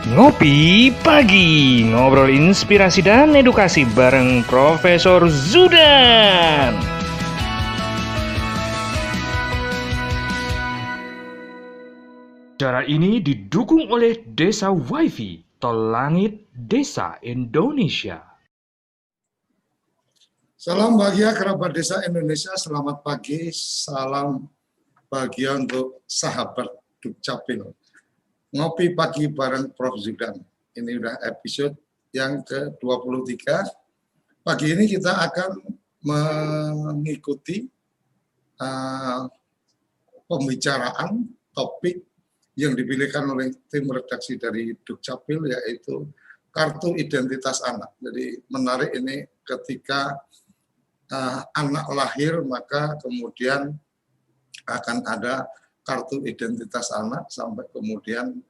Ngopi Pagi, ngobrol inspirasi dan edukasi bareng Profesor Zudan. Acara ini didukung oleh Desa WiFi, Tol Langit Desa Indonesia. Salam bahagia kerabat desa Indonesia, selamat pagi, salam bahagia untuk sahabat Dukcapil. Ngopi pagi bareng Prof. Zudan. Ini udah episode yang ke-23. Pagi ini kita akan mengikuti pembicaraan topik yang dipilihkan oleh tim redaksi dari Dukcapil, yaitu kartu identitas anak. Jadi menarik ini ketika anak lahir, maka kemudian akan ada kartu identitas anak sampai kemudian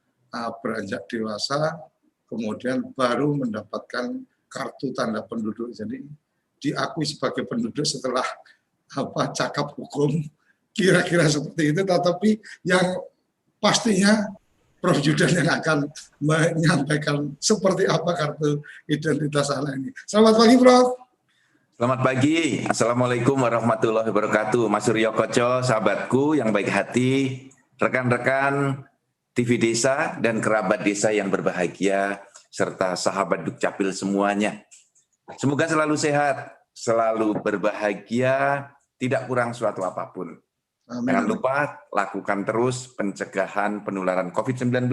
beranjak dewasa, kemudian baru mendapatkan kartu tanda penduduk. Jadi diakui sebagai penduduk setelah cakap hukum, kira-kira seperti itu. Tetapi yang pastinya Prof. Zudan yang akan menyampaikan seperti apa kartu identitas anak ini. Selamat pagi, Prof. Selamat pagi, Assalamualaikum warahmatullahi wabarakatuh. Mas Suryo Koco, sahabatku yang baik hati, rekan-rekan TV Desa dan kerabat desa yang berbahagia, serta sahabat Dukcapil semuanya. Semoga selalu sehat, selalu berbahagia, tidak kurang suatu apapun. Amin. Jangan lupa lakukan terus pencegahan penularan COVID-19.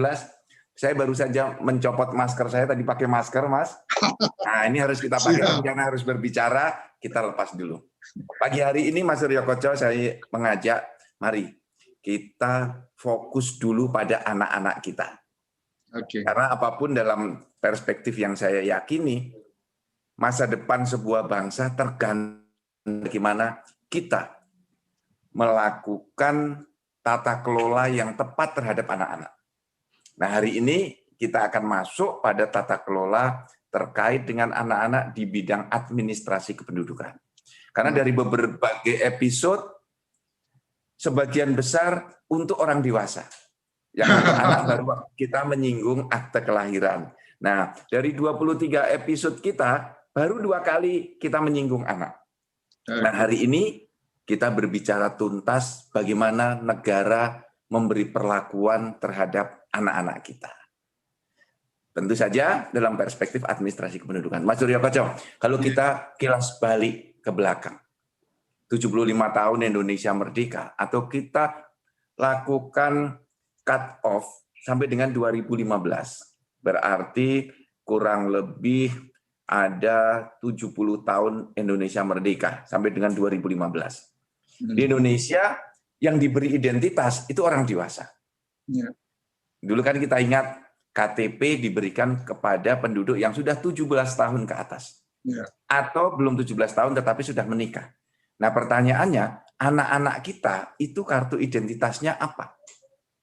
Saya baru saja mencopot masker saya, tadi pakai masker, Mas. Nah, ini harus kita pakai, karena harus berbicara, kita lepas dulu. Pagi hari ini, Mas Suryo Koco, saya mengajak, mari kita fokus dulu pada anak-anak kita. Oke. Karena apapun dalam perspektif yang saya yakini, masa depan sebuah bangsa tergantung bagaimana kita melakukan tata kelola yang tepat terhadap anak-anak. Nah, hari ini kita akan masuk pada tata kelola terkait dengan anak-anak di bidang administrasi kependudukan. Karena dari berbagai episode, sebagian besar untuk orang dewasa. Yang untuk anak baru kita menyinggung akte kelahiran. Nah, dari 23 episode kita, baru 2 kali kita menyinggung anak. Nah, hari ini kita berbicara tuntas bagaimana negara memberi perlakuan terhadap anak-anak kita. Tentu saja dalam perspektif administrasi kependudukan. Mas Suryo Koco, kalau kita kilas balik ke belakang, 75 tahun Indonesia merdeka, atau kita lakukan cut off sampai dengan 2015, berarti kurang lebih ada 70 tahun Indonesia merdeka sampai dengan 2015. Di Indonesia yang diberi identitas itu orang dewasa. Ya. Dulu kan kita ingat KTP diberikan kepada penduduk yang sudah 17 tahun ke atas. Ya. Atau belum 17 tahun tetapi sudah menikah. Nah, pertanyaannya, anak-anak kita itu kartu identitasnya apa?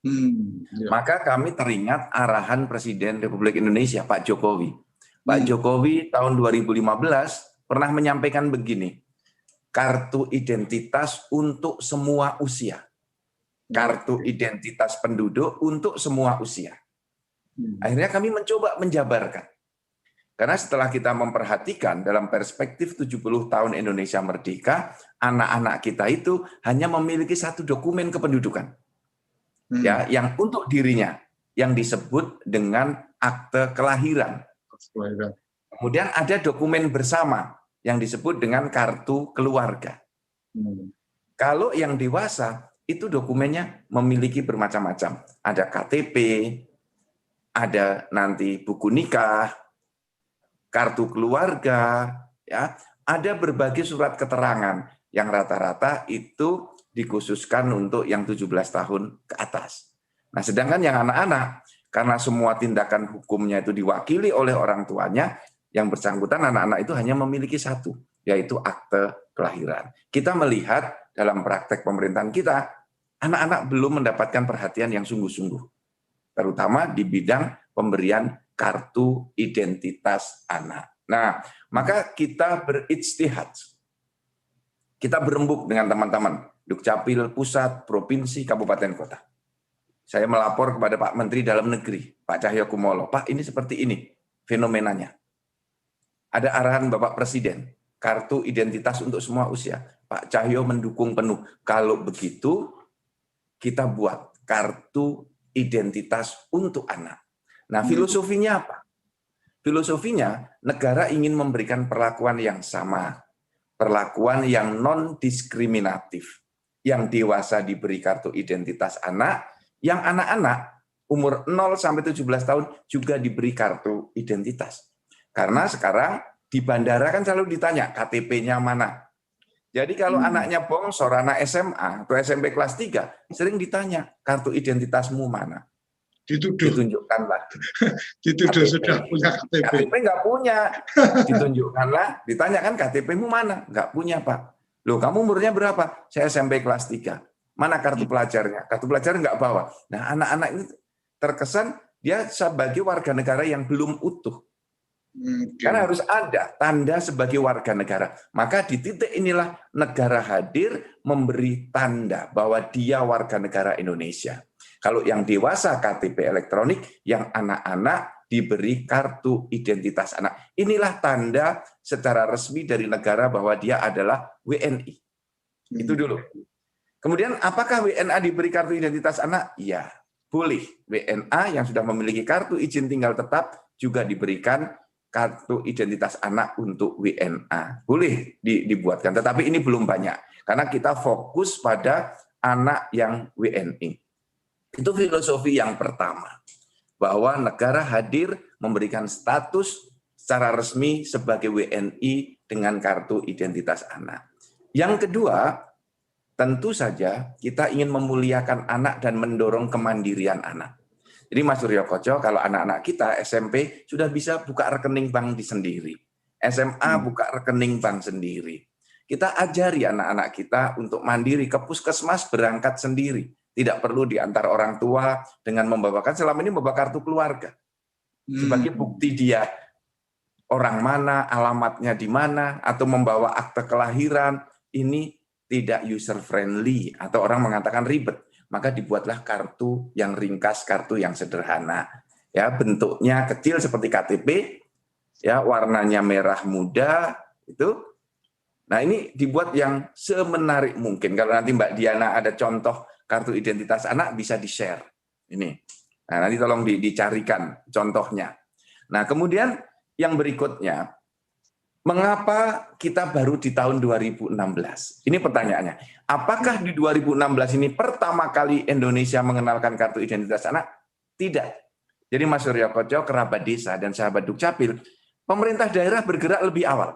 Ya. Maka kami teringat arahan Presiden Republik Indonesia, Pak Jokowi. Pak Jokowi tahun 2015 pernah menyampaikan begini, kartu identitas untuk semua usia. Kartu identitas penduduk untuk semua usia. Akhirnya kami mencoba menjabarkan. Karena setelah kita memperhatikan dalam perspektif 70 tahun Indonesia merdeka, anak-anak kita itu hanya memiliki satu dokumen kependudukan. Ya, yang untuk dirinya, yang disebut dengan akte kelahiran. Kemudian ada dokumen bersama yang disebut dengan kartu keluarga. Kalau yang dewasa, itu dokumennya memiliki bermacam-macam. Ada KTP, ada nanti buku nikah, kartu keluarga, ya, ada berbagai surat keterangan yang rata-rata itu dikhususkan untuk yang 17 tahun ke atas. Nah, sedangkan yang anak-anak, karena semua tindakan hukumnya itu diwakili oleh orang tuanya, yang bersangkutan anak-anak itu hanya memiliki satu, yaitu akte kelahiran. Kita melihat dalam praktek pemerintahan kita, anak-anak belum mendapatkan perhatian yang sungguh-sungguh, terutama di bidang pemberian kartu identitas anak. Nah, maka kita berijtihad. Kita berembuk dengan teman-teman Dukcapil pusat, provinsi, kabupaten, kota. Saya melapor kepada Pak Menteri Dalam Negeri, Pak Cahyokumolo. Pak, ini seperti ini fenomenanya. Ada arahan Bapak Presiden, kartu identitas untuk semua usia. Pak Cahyo mendukung penuh. Kalau begitu, kita buat kartu identitas untuk anak. Nah, filosofinya apa? Filosofinya, negara ingin memberikan perlakuan yang sama. Perlakuan yang non-diskriminatif. Yang dewasa diberi kartu identitas anak, yang anak-anak umur 0 sampai 17 tahun juga diberi kartu identitas. Karena sekarang di bandara kan selalu ditanya KTP-nya mana. Jadi kalau anaknya bongsor, anak SMA atau SMP kelas 3, sering ditanya kartu identitasmu mana. Dituduh. Ditunjukkanlah. Dituduh KTP. sudah punya KTP. KTP nggak punya. Ditunjukkanlah, ditanyakan KTP-mu mana? Nggak punya, Pak. Loh, kamu umurnya berapa? Saya SMP kelas 3. Mana kartu pelajarnya? Kartu pelajar nggak bawa. Nah, anak-anak ini terkesan dia sebagai warga negara yang belum utuh. Karena harus ada tanda sebagai warga negara. Maka di titik inilah negara hadir memberi tanda bahwa dia warga negara Indonesia. Kalau yang dewasa KTP elektronik, yang anak-anak diberi kartu identitas anak. Inilah tanda secara resmi dari negara bahwa dia adalah WNI. Itu dulu. Kemudian apakah WNA diberi kartu identitas anak? Ya, boleh. WNA yang sudah memiliki kartu izin tinggal tetap juga diberikan kartu identitas anak untuk WNA. Boleh dibuatkan, tetapi ini belum banyak. Karena kita fokus pada anak yang WNI. Itu filosofi yang pertama. Bahwa negara hadir memberikan status secara resmi sebagai WNI dengan kartu identitas anak. Yang kedua, tentu saja kita ingin memuliakan anak dan mendorong kemandirian anak. Jadi Mas Suryo Koco, kalau anak-anak kita SMP sudah bisa buka rekening bank di sendiri. SMA buka rekening bank sendiri. Kita ajari anak-anak kita untuk mandiri, ke puskesmas berangkat sendiri. Tidak perlu diantar orang tua dengan membawakan, selama ini membawa kartu keluarga. Sebagai bukti dia orang mana, alamatnya di mana, atau membawa akte kelahiran, ini tidak user friendly, atau orang mengatakan ribet. Maka dibuatlah kartu yang ringkas, kartu yang sederhana. Ya, bentuknya kecil seperti KTP, ya, warnanya merah muda, itu. Nah, ini dibuat yang semenarik mungkin. Kalau nanti Mbak Diana ada contoh kartu identitas anak, bisa di-share. Ini. Nah, nanti tolong dicarikan contohnya. Nah, kemudian yang berikutnya, mengapa kita baru di tahun 2016? Ini pertanyaannya. Apakah di 2016 ini pertama kali Indonesia mengenalkan kartu identitas anak? Tidak. Jadi Mas Suryo Koco, kerabat desa dan sahabat Dukcapil, pemerintah daerah bergerak lebih awal.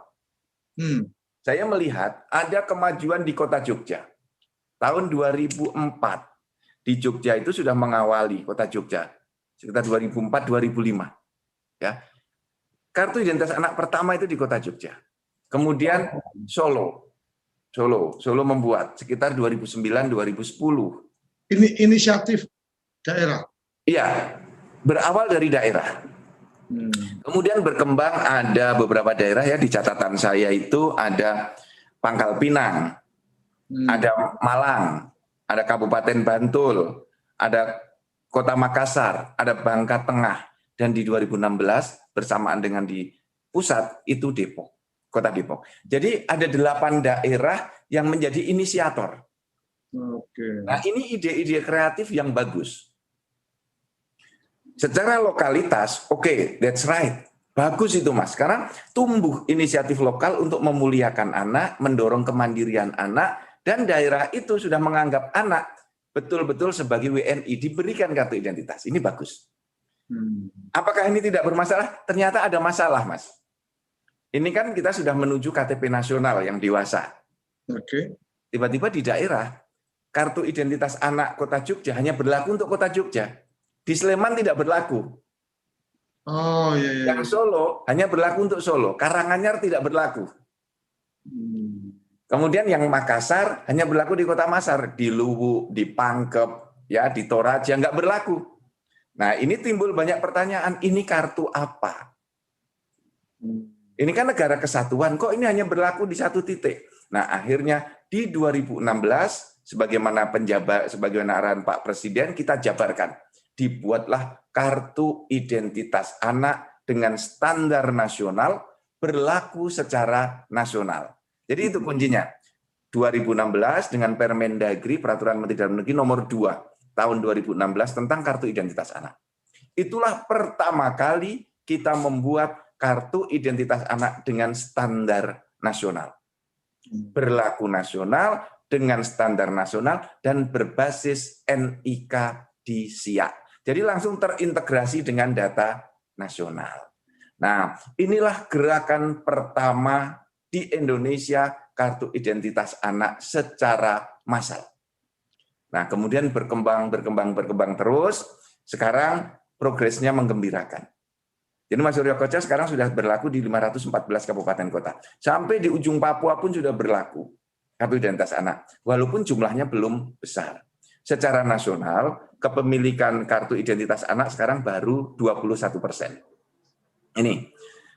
Saya melihat ada kemajuan di kota Jogja. Tahun 2004, di Jogja itu sudah mengawali kota Jogja. Sekitar 2004-2005. Ya. Kartu identitas anak pertama itu di kota Jogja. Kemudian Solo membuat sekitar 2009-2010. Ini inisiatif daerah. Iya, berawal dari daerah. Kemudian berkembang, ada beberapa daerah ya, di catatan saya itu ada Pangkal Pinang, ada Malang, ada Kabupaten Bantul, ada Kota Makassar, ada Bangka Tengah, dan di 2016 bersamaan dengan di pusat itu Depok, Kota Depok. Jadi ada 8 daerah yang menjadi inisiator. Nah, ini ide-ide kreatif yang bagus. Secara lokalitas, oke, that's right. Bagus itu, Mas. Karena tumbuh inisiatif lokal untuk memuliakan anak, mendorong kemandirian anak, dan daerah itu sudah menganggap anak betul-betul sebagai WNI, diberikan kartu identitas. Ini bagus. Apakah ini tidak bermasalah? Ternyata ada masalah, Mas. Ini kan kita sudah menuju KTP nasional yang dewasa. Tiba-tiba di daerah, kartu identitas anak Kota Jogja hanya berlaku untuk Kota Jogja. Di Sleman tidak berlaku. Yang Solo hanya berlaku untuk Solo. Karanganyar tidak berlaku. Kemudian yang Makassar hanya berlaku di Kota Makassar, di Luwu, di Pangkep, ya, di Toraja nggak berlaku. Nah, ini timbul banyak pertanyaan, ini kartu apa? Ini kan negara kesatuan, kok ini hanya berlaku di satu titik? Nah, akhirnya Di 2016, sebagaimana arahan Pak Presiden, kita jabarkan. Dibuatlah kartu identitas anak dengan standar nasional, berlaku secara nasional. Jadi itu kuncinya. 2016 dengan Permendagri, Peraturan Menteri Dalam Negeri nomor 2 tahun 2016 tentang kartu identitas anak. Itulah pertama kali kita membuat kartu identitas anak dengan standar nasional. Berlaku nasional, dengan standar nasional, dan berbasis NIK di SIA. Jadi langsung terintegrasi dengan data nasional. Nah, inilah gerakan pertama di Indonesia kartu identitas anak secara massal. Nah, kemudian berkembang terus. Sekarang progresnya menggembirakan. Jadi Mas Suryo Koco sekarang sudah berlaku di 514 kabupaten kota. Sampai di ujung Papua pun sudah berlaku kartu identitas anak. Walaupun jumlahnya belum besar. Secara nasional, kepemilikan kartu identitas anak sekarang baru 21%. Ini.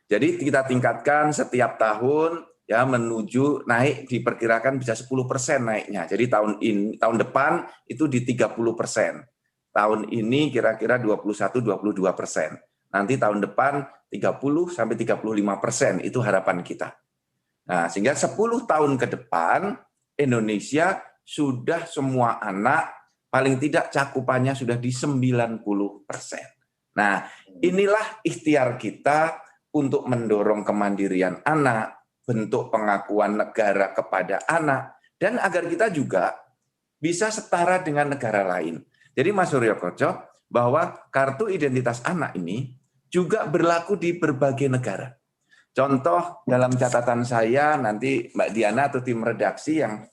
Jadi kita tingkatkan setiap tahun ya menuju naik, diperkirakan bisa 10% naiknya. Jadi tahun depan itu di 30%. Tahun ini kira-kira 21-22%. Nanti tahun depan 30-35% itu harapan kita. Nah, sehingga 10 tahun ke depan Indonesia sudah semua anak paling tidak cakupannya sudah di 90%. Nah, inilah ikhtiar kita untuk mendorong kemandirian anak, bentuk pengakuan negara kepada anak, dan agar kita juga bisa setara dengan negara lain. Jadi Mas Suryo Koco, bahwa kartu identitas anak ini juga berlaku di berbagai negara. Contoh dalam catatan saya, nanti Mbak Diana atau tim redaksi yang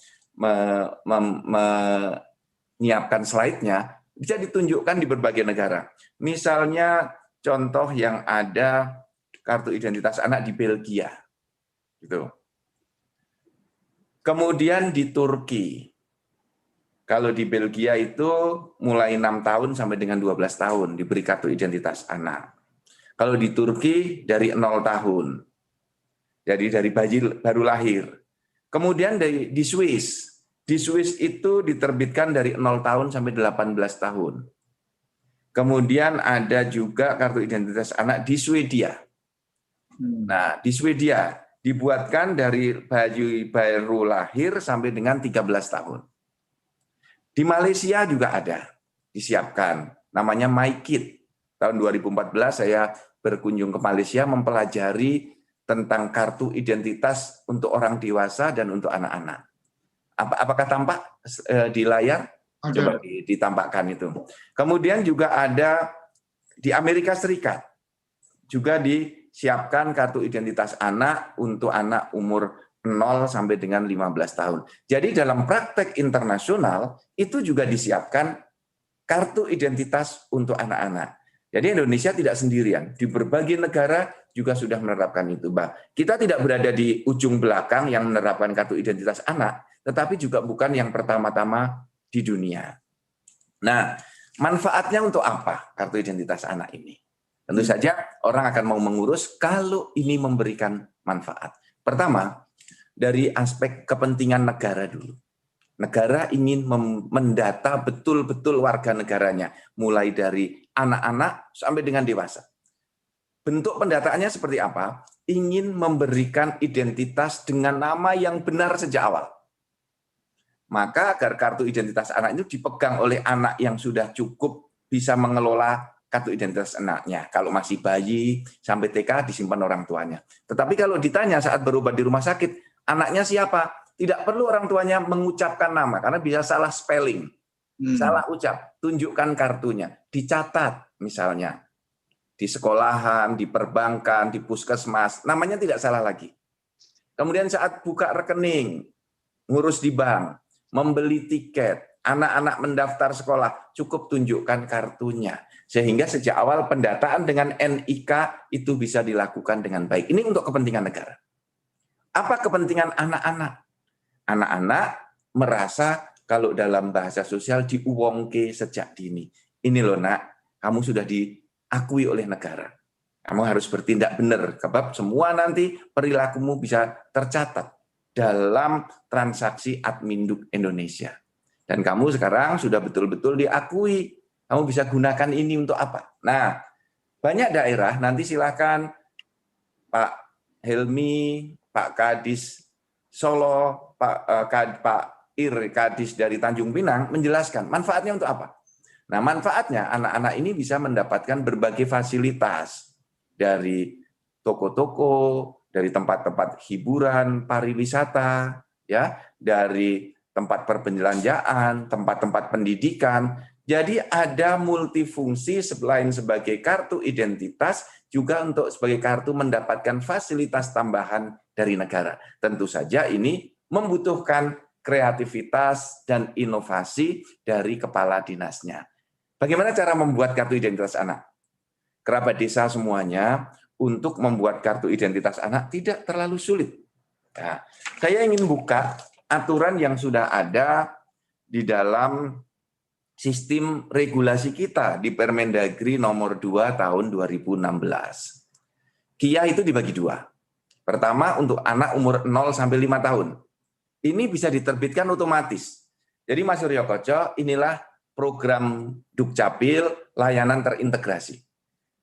menyiapkan slide-nya, bisa ditunjukkan di berbagai negara. Misalnya contoh yang ada kartu identitas anak di Belgia. Gitu. Kemudian di Turki. Kalau di Belgia itu mulai 6 tahun sampai dengan 12 tahun diberi kartu identitas anak. Kalau di Turki dari 0 tahun. Jadi dari bayi baru lahir. Kemudian di Swiss. Di Swiss itu diterbitkan dari 0 tahun sampai 18 tahun. Kemudian ada juga kartu identitas anak di Swedia. Nah, di Swedia dibuatkan dari bayi baru lahir sampai dengan 13 tahun. Di Malaysia juga ada, disiapkan. Namanya MyKid. Tahun 2014 saya berkunjung ke Malaysia mempelajari tentang kartu identitas untuk orang dewasa dan untuk anak-anak. Apakah tampak di layar? Coba ditampakkan itu. Kemudian juga ada di Amerika Serikat. Juga disiapkan kartu identitas anak untuk anak umur 0 sampai dengan 15 tahun. Jadi dalam praktek internasional itu juga disiapkan kartu identitas untuk anak-anak. Jadi Indonesia tidak sendirian. Di berbagai negara juga sudah menerapkan itu. Kita tidak berada di ujung belakang yang menerapkan kartu identitas anak, tetapi juga bukan yang pertama-tama di dunia. Nah, manfaatnya untuk apa kartu identitas anak ini? Tentu saja orang akan mau mengurus kalau ini memberikan manfaat. Pertama, dari aspek kepentingan negara dulu. Negara ingin mendata betul-betul warga negaranya, mulai dari anak-anak sampai dengan dewasa. Bentuk pendataannya seperti apa? Ingin memberikan identitas dengan nama yang benar sejak awal. Maka agar kartu identitas anak itu dipegang oleh anak yang sudah cukup bisa mengelola kartu identitas anaknya. Kalau masih bayi sampai TK disimpan orang tuanya. Tetapi kalau ditanya saat berobat di rumah sakit, anaknya siapa? Tidak perlu orang tuanya mengucapkan nama karena bisa salah spelling, salah ucap. Tunjukkan kartunya, dicatat misalnya di sekolahan, di perbankan, di puskesmas, namanya tidak salah lagi. Kemudian saat buka rekening, ngurus di bank, membeli tiket, anak-anak mendaftar sekolah, cukup tunjukkan kartunya. Sehingga sejak awal pendataan dengan NIK itu bisa dilakukan dengan baik. Ini untuk kepentingan negara. Apa kepentingan anak-anak? Anak-anak merasa kalau dalam bahasa sosial diuwongke sejak dini. Ini loh nak, kamu sudah diakui oleh negara. Kamu harus bertindak benar, sebab semua nanti perilakumu bisa tercatat. dalam transaksi Adminduk Indonesia. Dan kamu sekarang sudah betul-betul diakui. Kamu bisa gunakan ini untuk apa? Nah, banyak daerah, nanti silakan Pak Helmi, Pak Kadis Solo, Pak Kadis dari Tanjung Pinang menjelaskan manfaatnya untuk apa. Nah, manfaatnya anak-anak ini bisa mendapatkan berbagai fasilitas dari toko-toko, dari tempat-tempat hiburan, pariwisata, ya, dari tempat perbelanjaan, tempat-tempat pendidikan. Jadi ada multifungsi selain sebagai kartu identitas, juga untuk sebagai kartu mendapatkan fasilitas tambahan dari negara. Tentu saja ini membutuhkan kreativitas dan inovasi dari kepala dinasnya. Bagaimana cara membuat kartu identitas anak? Kerabat desa semuanya untuk membuat kartu identitas anak tidak terlalu sulit. Nah, saya ingin buka aturan yang sudah ada di dalam sistem regulasi kita di Permendagri nomor 2 tahun 2016. KIA itu dibagi dua. Pertama untuk anak umur 0 sampai 5 tahun. Ini bisa diterbitkan otomatis. Jadi Mas Suryo Koco, inilah program Dukcapil layanan terintegrasi.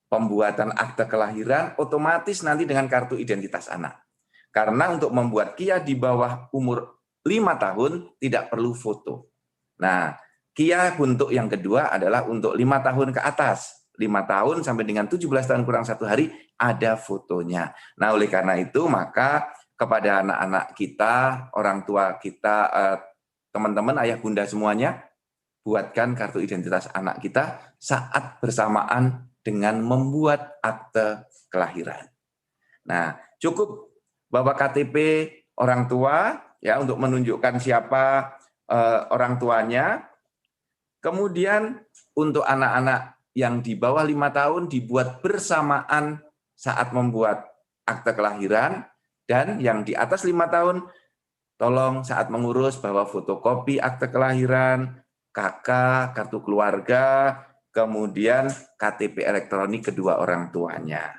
Pembuatan akte kelahiran otomatis nanti dengan kartu identitas anak. Karena untuk membuat KIA di bawah umur 5 tahun tidak perlu foto. Nah, KIA untuk yang kedua adalah untuk 5 tahun ke atas. 5 tahun sampai dengan 17 tahun kurang 1 hari ada fotonya. Nah, oleh karena itu maka kepada anak-anak kita, orang tua kita, teman-teman, ayah bunda semuanya, buatkan kartu identitas anak kita saat bersamaan dengan membuat akte kelahiran. Nah, cukup bawa KTP orang tua ya untuk menunjukkan siapa orang tuanya. Kemudian untuk anak-anak yang di bawah 5 tahun dibuat bersamaan saat membuat akte kelahiran, dan yang di atas 5 tahun tolong saat mengurus bawa fotokopi akte kelahiran, KK, kartu keluarga, kemudian KTP elektronik kedua orang tuanya.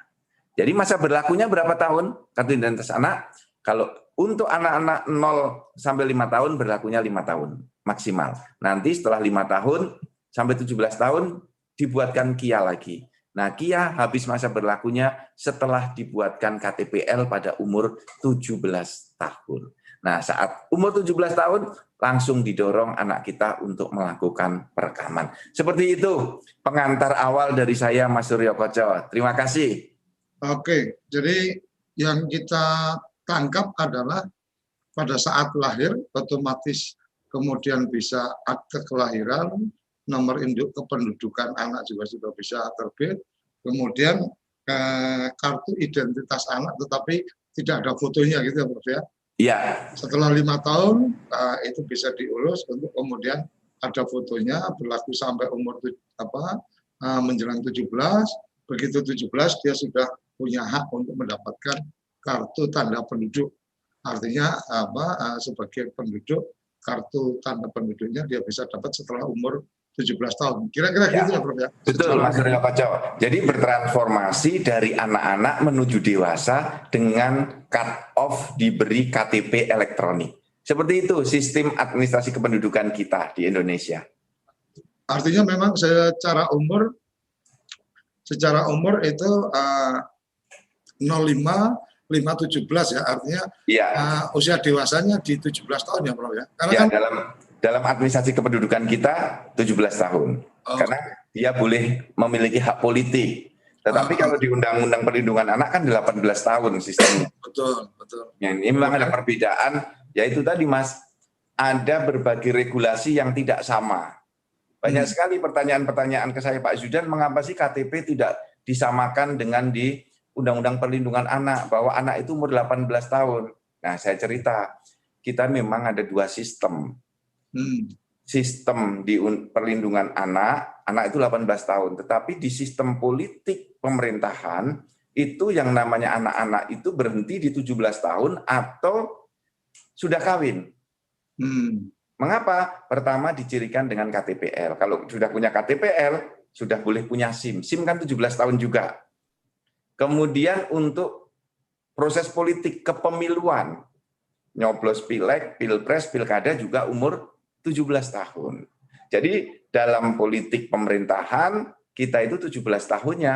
Jadi masa berlakunya berapa tahun kartu identitas anak? Kalau untuk anak-anak 0 sampai 5 tahun berlakunya 5 tahun maksimal. Nanti setelah 5 tahun sampai 17 tahun dibuatkan KIA lagi. Nah, KIA habis masa berlakunya setelah dibuatkan KTPL pada umur 17 tahun. Nah, saat umur 17 tahun langsung didorong anak kita untuk melakukan perekaman. Seperti itu pengantar awal dari saya, Mas Suryo Koco. Terima kasih. Oke, jadi yang kita tangkap adalah pada saat lahir otomatis kemudian bisa akte kelahiran, nomor induk kependudukan anak juga sudah bisa terbit, kemudian kartu identitas anak tetapi tidak ada fotonya gitu ya Prof ya. Iya. Setelah 5 tahun itu bisa diurus untuk kemudian ada fotonya, berlaku sampai umur menjelang 17, begitu 17 dia sudah punya hak untuk mendapatkan kartu tanda penduduk. Artinya sebagai penduduk, kartu tanda penduduknya dia bisa dapat setelah umur 17 tahun. Kira-kira gitu ya, Prof ya. Betul, Mas Suryo Koco. Jadi bertransformasi dari anak-anak menuju dewasa dengan cut off diberi KTP elektronik. Seperti itu sistem administrasi kependudukan kita di Indonesia. Artinya memang secara umur itu 05 517 ya, artinya ya. Usia dewasanya di 17 tahun ya Prof ya. Karena ya, kan dalam administrasi kependudukan kita 17 tahun. Karena dia boleh memiliki hak politik. Tetapi kalau di Undang-Undang Perlindungan Anak kan 18 tahun sistemnya. Betul. Yang ini memang ada perbedaan, yaitu tadi Mas, ada berbagai regulasi yang tidak sama. Banyak sekali pertanyaan-pertanyaan ke saya, Pak Zudan, mengapa sih KTP tidak disamakan dengan di Undang-Undang Perlindungan Anak, bahwa anak itu umur 18 tahun. Nah, saya cerita, kita memang ada 2 sistem. Sistem di perlindungan anak itu 18 tahun. Tetapi di sistem politik pemerintahan, itu yang namanya anak-anak itu berhenti di 17 tahun atau sudah kawin. Mengapa? Pertama dicirikan dengan KTPL. Kalau sudah punya KTPL, sudah boleh punya SIM. SIM kan 17 tahun juga. Kemudian untuk proses politik kepemiluan, nyoblos pileg, pilpres, pilkada juga umur 17 tahun. Jadi dalam politik pemerintahan kita itu 17 tahunnya,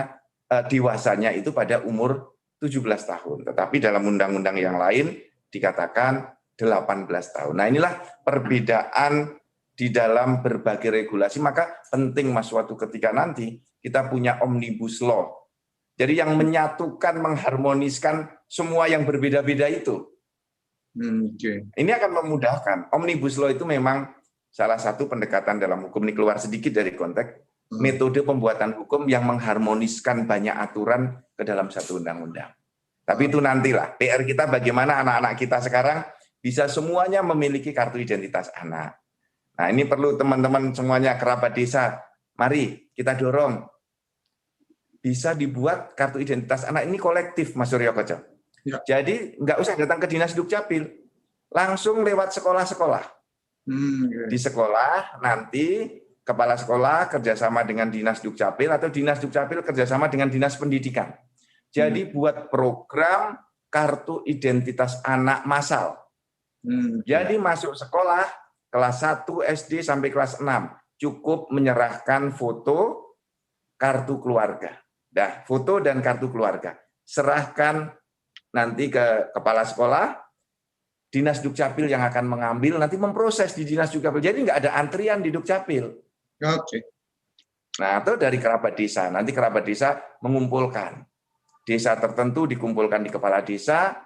dewasanya itu pada umur 17 tahun. Tetapi dalam undang-undang yang lain dikatakan 18 tahun. Nah inilah perbedaan di dalam berbagai regulasi. Maka penting Mas suatu ketika nanti kita punya omnibus law. Jadi yang menyatukan, mengharmoniskan semua yang berbeda-beda itu. Ini akan memudahkan. Omnibus law itu memang salah satu pendekatan dalam hukum, ini keluar sedikit dari konteks, metode pembuatan hukum yang mengharmoniskan banyak aturan ke dalam satu undang-undang. Tapi itu nantilah, PR kita bagaimana anak-anak kita sekarang bisa semuanya memiliki kartu identitas anak. Nah ini perlu teman-teman semuanya, kerabat desa, mari kita dorong. Bisa dibuat kartu identitas anak ini kolektif, Mas Suryo Koco. Ya. Jadi nggak usah datang ke Dinas Dukcapil, langsung lewat sekolah-sekolah. Di sekolah nanti kepala sekolah kerjasama dengan Dinas Dukcapil atau Dinas Dukcapil kerjasama dengan Dinas Pendidikan. Jadi buat program kartu identitas anak massal. Jadi masuk sekolah kelas 1 SD sampai kelas 6 cukup menyerahkan foto kartu keluarga. Dah, foto dan kartu keluarga. Serahkan nanti ke kepala sekolah. Dinas Dukcapil yang akan mengambil, nanti memproses di Dinas Dukcapil. Jadi nggak ada antrian di Dukcapil. Oke. Nah, atau dari kerabat desa. Nanti kerabat desa mengumpulkan. Desa tertentu dikumpulkan di kepala desa,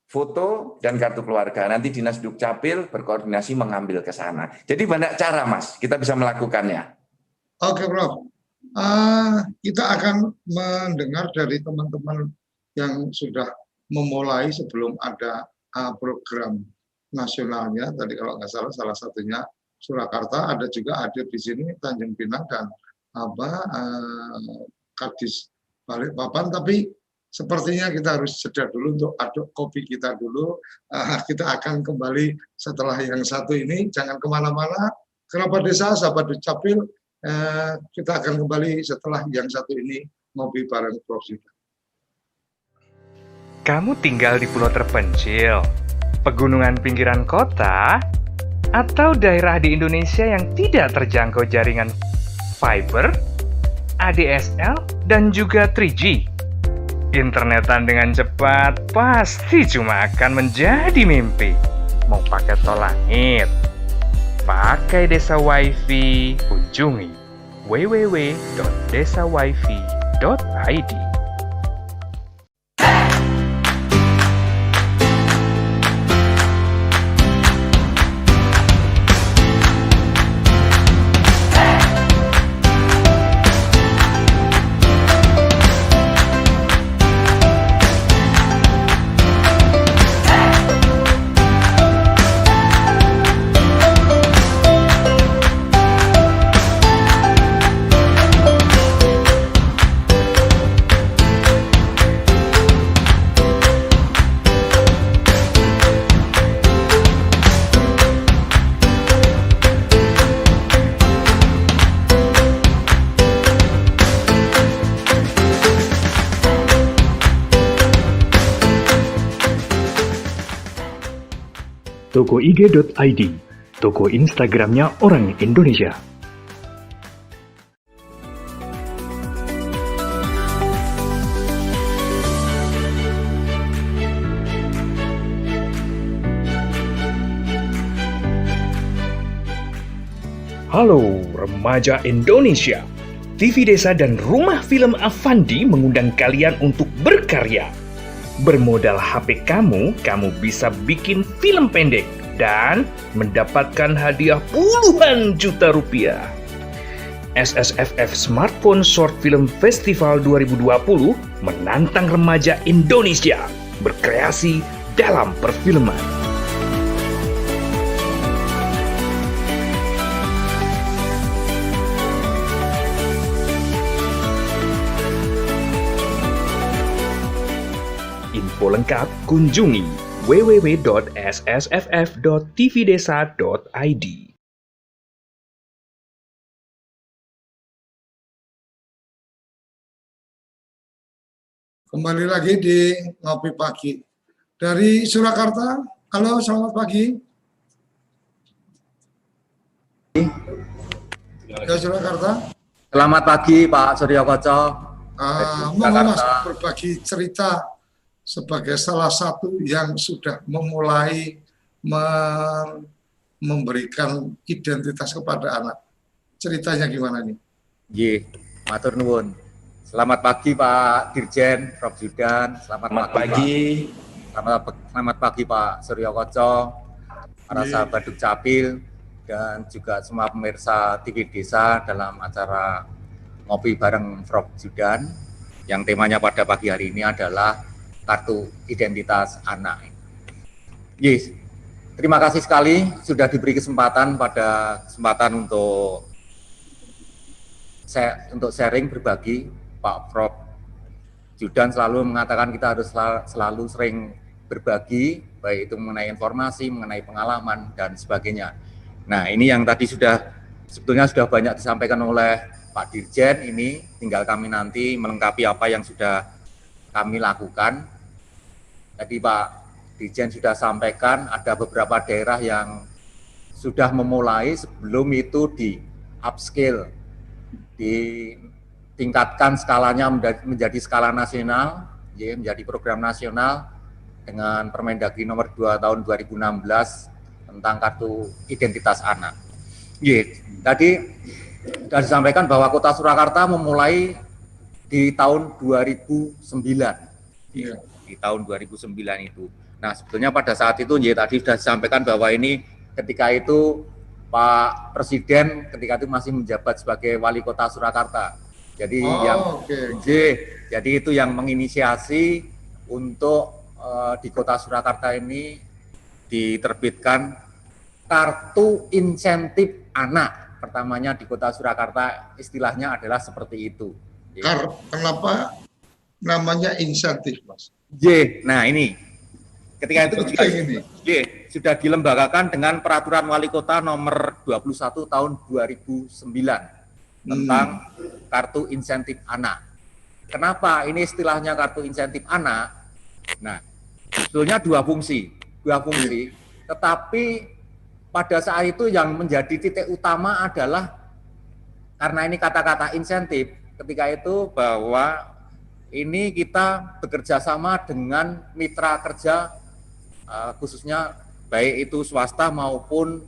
foto dan kartu keluarga. Nanti Dinas Dukcapil berkoordinasi mengambil ke sana. Jadi banyak cara, Mas, kita bisa melakukannya. Oke, Prof. Kita akan mendengar dari teman-teman yang sudah memulai sebelum ada program nasionalnya. Tadi kalau nggak salah satunya Surakarta, ada juga hadir di sini Tanjung Pinang dan Kadis Balikpapan. Tapi sepertinya kita harus jeda dulu untuk aduk kopi kita dulu. Kita akan kembali setelah yang satu ini. Jangan kemana-mana. Kerabat desa, sahabat Dukcapil, kita akan kembali setelah yang satu ini ngopi bareng Prof. Zudan. Kamu tinggal di pulau terpencil, pegunungan pinggiran kota, atau daerah di Indonesia yang tidak terjangkau jaringan fiber, ADSL, dan juga 3G. Internetan dengan cepat pasti cuma akan menjadi mimpi. Mau pakai tol langit, pakai Desa Wifi, kunjungi www.desawifi.id. Toko IG.id, toko Instagramnya orang Indonesia. Halo remaja Indonesia, TV Desa dan Rumah Film Avandi mengundang kalian untuk berkarya. Bermodal HP kamu bisa bikin film pendek dan mendapatkan hadiah puluhan juta rupiah. SSFF Smartphone Short Film Festival 2020 menantang remaja Indonesia berkreasi dalam perfilman. Info lengkap kunjungi www.ssff.tvdesa.id. Kembali lagi di Ngopi Pagi. Dari Surakarta, Halo, selamat pagi. Ya, Surakarta. Selamat pagi Pak Suryo Koco. Monggo Mas berbagi cerita sebagai salah satu yang sudah memulai memberikan identitas kepada anak. Ceritanya gimana nih? Nggih, matur nuwun. Selamat pagi Pak Dirjen Prof Zudan. Selamat pagi. Selamat pagi Pak Suryo Koco, para sahabat Dukcapil, dan juga semua pemirsa TV Desa dalam acara Ngopi Bareng Prof Zudan, yang temanya pada pagi hari ini adalah Kartu Identitas Anak. Yes, terima kasih sekali sudah diberi kesempatan untuk sharing, berbagi. Pak Prof Zudan selalu mengatakan kita harus selalu sering berbagi, baik itu mengenai informasi, mengenai pengalaman, dan sebagainya. Nah, ini yang tadi sebetulnya sudah banyak disampaikan oleh Pak Dirjen, ini tinggal kami nanti melengkapi apa yang sudah kami lakukan. Tadi Pak Dirjen sudah sampaikan ada beberapa daerah yang sudah memulai, sebelum itu di upscale, ditingkatkan skalanya menjadi skala nasional, ya, menjadi program nasional dengan Permendagri nomor 2 tahun 2016 tentang Kartu Identitas Anak. Ya, tadi sudah disampaikan bahwa Kota Surakarta memulai di tahun 2009. Ya, di tahun 2009 itu. Nah, sebetulnya pada saat itu, ya, tadi sudah disampaikan bahwa ini ketika itu Pak Presiden ketika itu masih menjabat sebagai Wali Kota Surakarta. Jadi jadi itu yang menginisiasi untuk di Kota Surakarta ini diterbitkan Kartu Insentif Anak. Pertamanya di Kota Surakarta istilahnya adalah seperti itu. Kenapa namanya insentif, Mas? Nah ini ketika itu juga sudah dilembagakan dengan Peraturan Wali Kota nomor 21 tahun 2009 tentang Kartu Insentif Anak. Kenapa ini istilahnya Kartu Insentif Anak? Nah, sebetulnya dua fungsi, tetapi pada saat itu yang menjadi titik utama adalah karena ini kata-kata insentif, ketika itu bahwa ini kita bekerja sama dengan mitra kerja, khususnya baik itu swasta maupun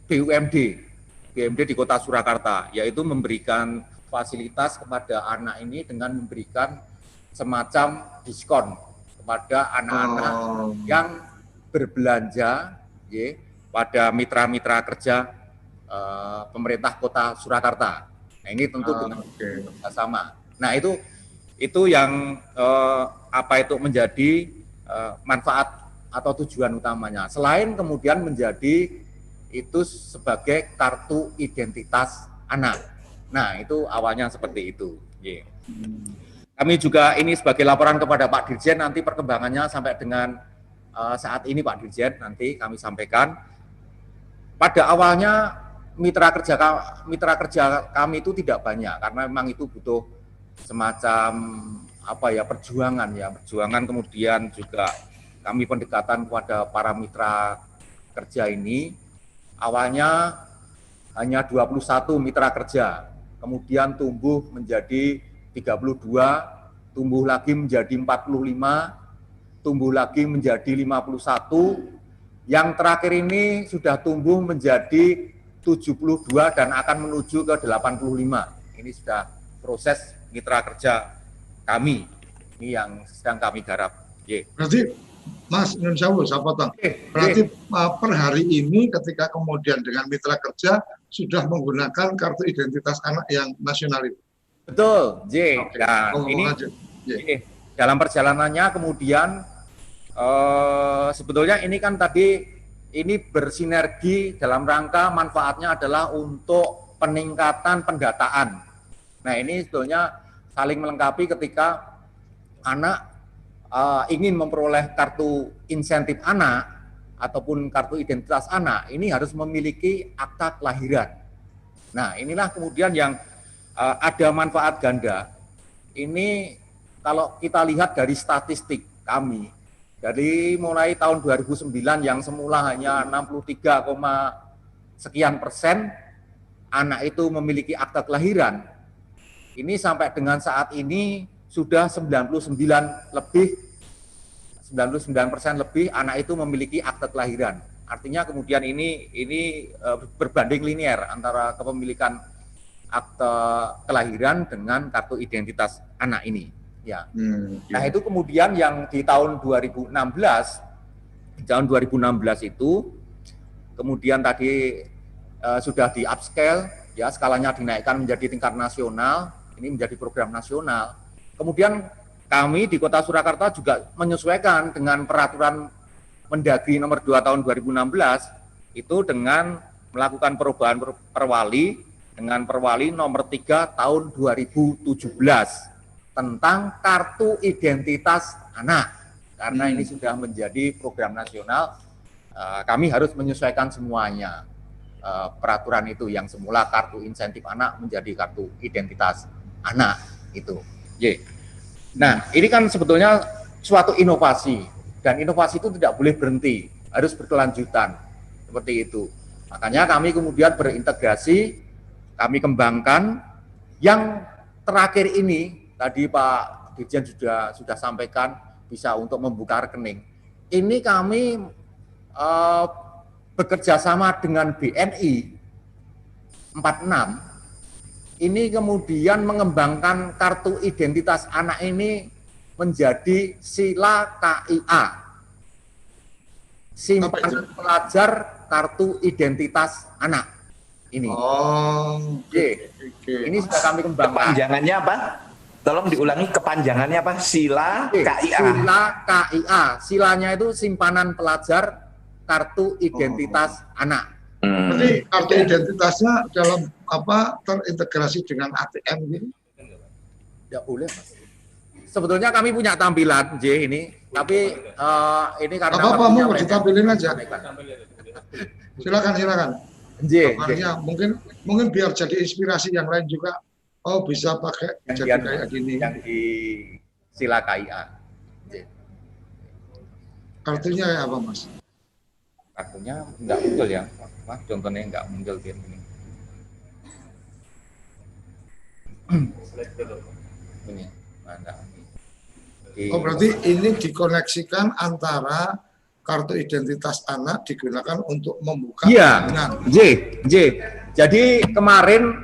BUMD di Kota Surakarta, yaitu memberikan fasilitas kepada anak ini dengan memberikan semacam diskon kepada anak-anak yang berbelanja pada mitra-mitra kerja pemerintah Kota Surakarta. Nah, ini tentu dengan bersama. Nah, itu yang menjadi manfaat atau tujuan utamanya. Selain kemudian menjadi itu sebagai kartu identitas anak. Nah, itu awalnya seperti itu. Kami juga ini sebagai laporan kepada Pak Dirjen, nanti perkembangannya sampai dengan saat ini Pak Dirjen nanti kami sampaikan. Pada awalnya mitra kerja kami itu tidak banyak karena memang itu butuh semacam perjuangan, kemudian juga kami pendekatan kepada para mitra kerja ini. Awalnya hanya 21 mitra kerja, kemudian tumbuh menjadi 32, tumbuh lagi menjadi 45, tumbuh lagi menjadi 51, yang terakhir ini sudah tumbuh menjadi 72 dan akan menuju ke 85. Ini sudah proses mitra kerja kami, ini yang sedang kami garap. Berarti Mas Nunsawu, saya potong. Berarti per hari ini ketika kemudian dengan mitra kerja sudah menggunakan kartu identitas anak yang nasional itu. Betul, Nah, ini dalam perjalanannya kemudian sebetulnya ini kan tadi ini bersinergi dalam rangka manfaatnya adalah untuk peningkatan pendataan. Nah, ini sebetulnya saling melengkapi ketika anak ingin memperoleh kartu insentif anak ataupun kartu identitas anak, ini harus memiliki akta kelahiran. Nah, inilah kemudian yang ada manfaat ganda. Ini kalau kita lihat dari statistik kami, Dari mulai tahun 2009 yang semula hanya 63, sekian persen anak itu memiliki akta kelahiran, ini sampai dengan saat ini sudah 99% lebih anak itu memiliki akta kelahiran. Artinya kemudian ini berbanding linier antara kepemilikan akte kelahiran dengan kartu identitas anak ini. Ya. Nah itu kemudian yang di tahun 2016 itu kemudian tadi sudah di upscale, ya skalanya dinaikkan menjadi tingkat nasional, ini menjadi program nasional. Kemudian kami di Kota Surakarta juga menyesuaikan dengan peraturan Mendagri nomor 2 tahun 2016 itu dengan melakukan perubahan perwali dengan perwali nomor 3 tahun 2017 tentang kartu identitas anak. Karena ini sudah menjadi program nasional, kami harus menyesuaikan semuanya. Peraturan itu yang semula kartu insentif anak menjadi kartu identitas anak itu. Nah, ini kan sebetulnya suatu inovasi, dan inovasi itu tidak boleh berhenti, harus berkelanjutan seperti itu. Makanya kami kemudian berintegrasi, kami kembangkan. Yang terakhir ini tadi Pak Dirjen sudah sampaikan bisa untuk membuka rekening. Ini kami bekerja sama dengan BNI 46. Ini kemudian mengembangkan kartu identitas anak ini menjadi Sila KIA. Simpanan pelajar kartu identitas anak. Ini. Ini sudah kami kembangkan. Kepanjangannya apa? Tolong diulangi, kepanjangannya apa? Sila KIA. Sila KIA. Silanya itu simpanan pelajar kartu identitas anak. Jadi kartu identitasnya dalam apa terintegrasi dengan ATM gitu? Tidak boleh, Mas. Sebetulnya kami punya tampilan ini, tapi ini karena apa mau ditampilin aja. Silakan. Mungkin biar jadi inspirasi yang lain juga. Oh, bisa pakai jadi kayak gini. Yang di Sila KIA. Kartunya ya apa, Mas? Kartunya enggak muncul ya. Mas, contohnya enggak muncul di ini. Ini. Oh, berarti ini dikoneksikan antara kartu identitas anak digunakan untuk membuka rekening. Jadi kemarin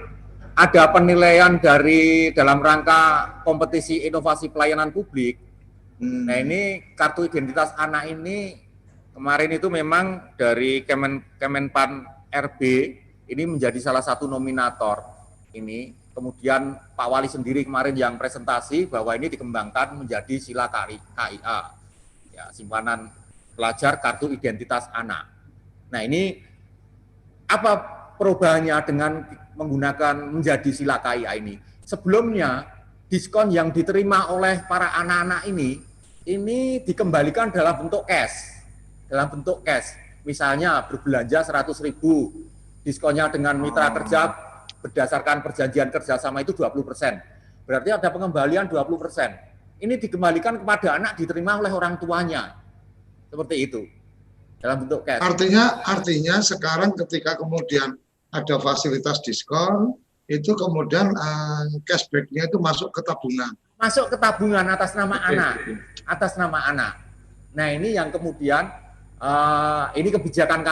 ada penilaian dari dalam rangka kompetisi inovasi pelayanan publik. Nah, ini kartu identitas anak ini kemarin itu memang dari Kemenpan RB ini menjadi salah satu nominator. Ini kemudian Pak Wali sendiri kemarin yang presentasi bahwa ini dikembangkan menjadi Sila KIA, ya, simpanan pelajar kartu identitas anak. Nah, ini apa perubahannya dengan menggunakan menjadi Sila KIA ini? Sebelumnya diskon yang diterima oleh para anak-anak ini dikembalikan dalam bentuk cash. Misalnya berbelanja 100.000, diskonnya dengan mitra kerja berdasarkan perjanjian kerjasama itu 20%. Berarti ada pengembalian 20%. Ini dikembalikan kepada anak diterima oleh orang tuanya. Seperti itu. Dalam bentuk cash. Artinya sekarang ketika kemudian ada fasilitas diskon, itu kemudian cashback-nya itu masuk ke tabungan. Masuk ke tabungan atas nama anak. Nah, ini yang kemudian ini kebijakan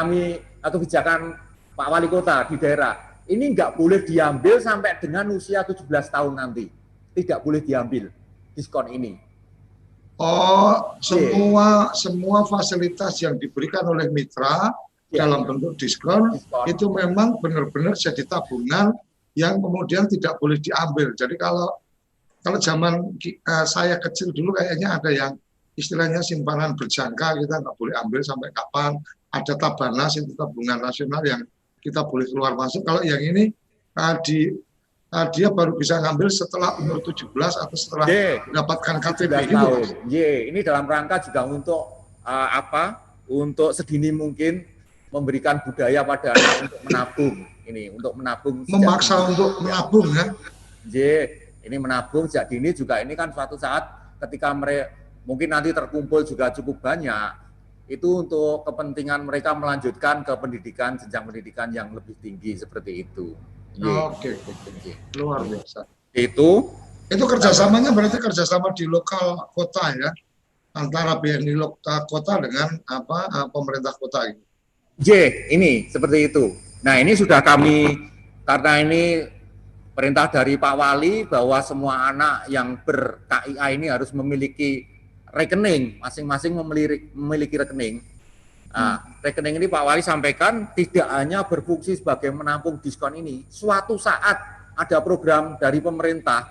Pak Wali Kota di daerah. Ini nggak boleh diambil sampai dengan usia 17 tahun nanti. Tidak boleh diambil diskon ini. Oh, semua fasilitas yang diberikan oleh mitra dalam bentuk diskon itu memang benar-benar jadi tabungan yang kemudian tidak boleh diambil. Jadi kalau zaman saya kecil dulu kayaknya ada yang istilahnya simpanan berjangka, kita nggak boleh ambil sampai kapan. Ada Tabanas, itu tabungan nasional yang kita boleh keluar masuk. Kalau yang ini dia baru bisa ngambil setelah umur 17 atau setelah mendapatkan KTP tahun. Ini dalam rangka juga untuk untuk sedini mungkin memberikan budaya pada anak untuk menabung. Ini untuk menabung. Memaksa untuk menabung ya. Ini menabung sejak dini juga, ini kan suatu saat ketika mungkin nanti terkumpul juga cukup banyak, itu untuk kepentingan mereka melanjutkan ke pendidikan, jenjang pendidikan yang lebih tinggi seperti itu. Oke. Luar biasa. Itu kerjasamanya berarti kerjasama di lokal kota ya, antara BNI lokal kota dengan pemerintah kota ini. ini seperti itu. Nah ini sudah kami, karena ini perintah dari Pak Wali bahwa semua anak yang ber-KIA ini harus memiliki rekening, masing-masing memiliki rekening. Nah, rekening ini Pak Wali sampaikan tidak hanya berfungsi sebagai menampung diskon ini, suatu saat ada program dari pemerintah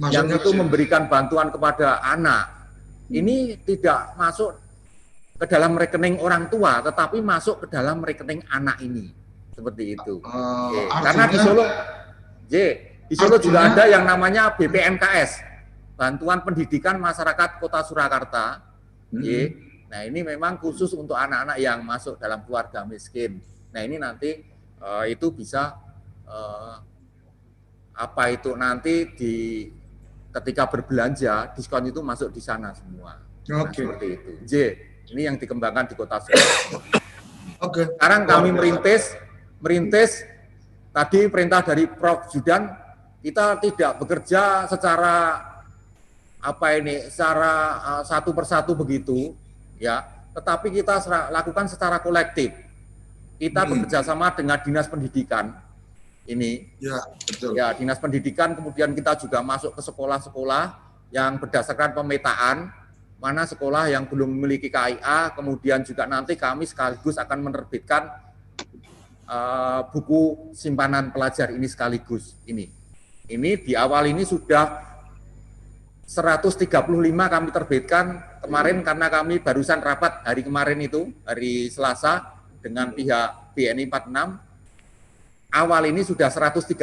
yang itu memberikan bantuan kepada anak. Ini tidak masuk ke dalam rekening orang tua, tetapi masuk ke dalam rekening anak ini. Seperti itu. Karena di Solo juga ada yang namanya BPMKS, Bantuan Pendidikan Masyarakat Kota Surakarta. Nah ini memang khusus untuk anak-anak yang masuk dalam keluarga miskin. Nah ini nanti itu bisa nanti ketika berbelanja diskon itu masuk di sana semua. Nah, seperti itu. Ini yang dikembangkan di Kota Surakarta. Sekarang kami merintis tadi perintah dari Prof. Zudan, kita tidak bekerja secara secara satu persatu begitu. Ya, tetapi kita lakukan secara kolektif. Kita bekerja sama dengan Dinas Pendidikan. Ini, ya, betul. Ya, Dinas Pendidikan, kemudian kita juga masuk ke sekolah-sekolah yang berdasarkan pemetaan mana sekolah yang belum memiliki KIA, kemudian juga nanti kami sekaligus akan menerbitkan buku simpanan pelajar ini sekaligus. Ini di awal ini sudah 135 kami terbitkan kemarin karena kami barusan rapat hari kemarin itu, hari Selasa dengan pihak BNI 46. Awal ini sudah 135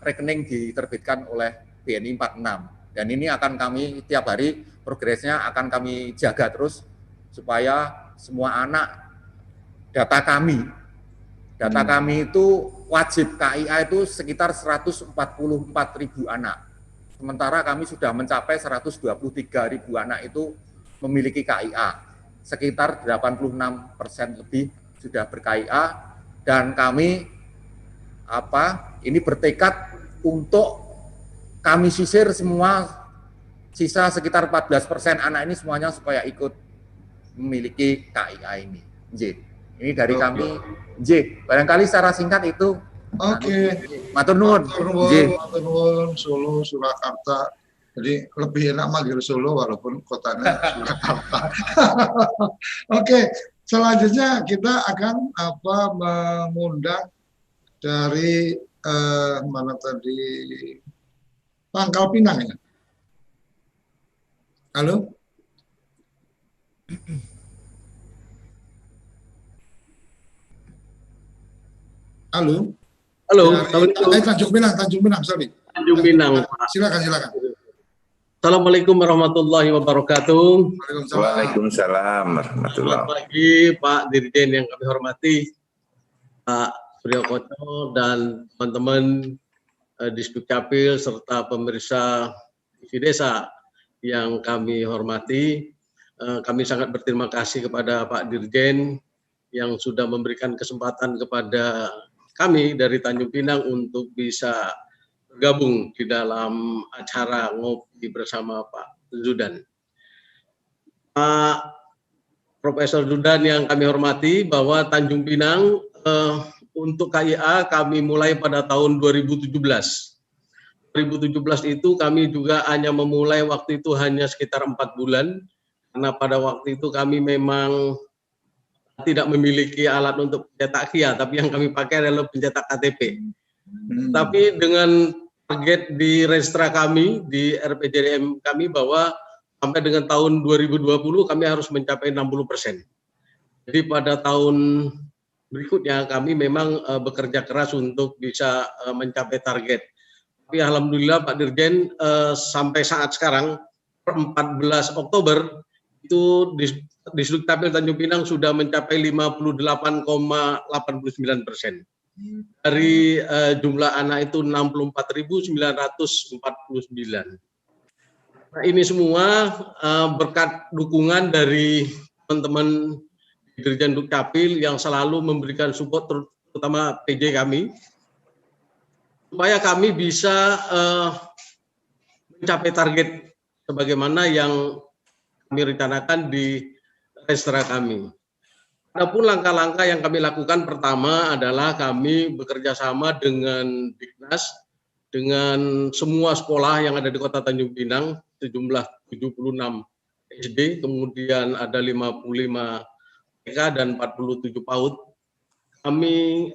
rekening diterbitkan oleh BNI 46. Dan ini akan kami tiap hari progresnya akan kami jaga terus supaya semua anak data kami itu wajib KIA itu sekitar 144.000 anak. Sementara kami sudah mencapai 123.000 anak itu memiliki KIA. Sekitar 86% lebih sudah ber-KIA dan kami ini bertekad untuk kami sisir semua sisa sekitar 14% anak ini semuanya supaya ikut memiliki KIA ini. Ini dari kami. Barangkali secara singkat itu. Matur nuwun. Matur nuwun, Solo, Surakarta. Jadi lebih enak manggil Solo walaupun kotanya Surakarta. Selanjutnya kita akan mengundang dari mana tadi, Pangkal Pinang ya. Halo. Halo. Tanjung Pinang, sorry. Tanjung Pinang, Pak. Silakan. Assalamualaikum warahmatullahi wabarakatuh. Waalaikumsalam warahmatullahi wabarakatuh. Selamat pagi Pak Dirjen yang kami hormati, Pak Suryo Koco dan teman-teman di Dukcapil serta pemirsa TV Desa yang kami hormati. Kami sangat berterima kasih kepada Pak Dirjen yang sudah memberikan kesempatan kepada kami dari Tanjung Pinang untuk bisa bergabung di dalam acara ngopi bersama Pak Zudan. Pak Profesor Zudan yang kami hormati, bahwa Tanjung Pinang untuk KIA kami mulai pada tahun 2017. 2017 itu kami juga hanya memulai waktu itu hanya sekitar 4 bulan, karena pada waktu itu kami memang tidak memiliki alat untuk pencetak KIA, tapi yang kami pakai adalah pencetak KTP. Tapi dengan target di registra kami, di RPJDM kami, bahwa sampai dengan tahun 2020 kami harus mencapai 60%. Jadi pada tahun berikutnya kami memang bekerja keras untuk bisa mencapai target. Tapi alhamdulillah Pak Dirjen sampai saat sekarang, per 14 Oktober, itu di Dukcapil Tanjung Pinang sudah mencapai 58,89%. Dari jumlah anak itu 64.949. Nah, ini semua berkat dukungan dari teman-teman Dirjen Dukcapil yang selalu memberikan support, terutama PJ kami, supaya kami bisa mencapai target sebagaimana yang kami rencanakan di Restra kami. Adapun langkah-langkah yang kami lakukan pertama adalah kami bekerja sama dengan Diknas, dengan semua sekolah yang ada di Kota Tanjung Pinang, sejumlah 76 SD, kemudian ada 55 TK dan 47 PAUD. Kami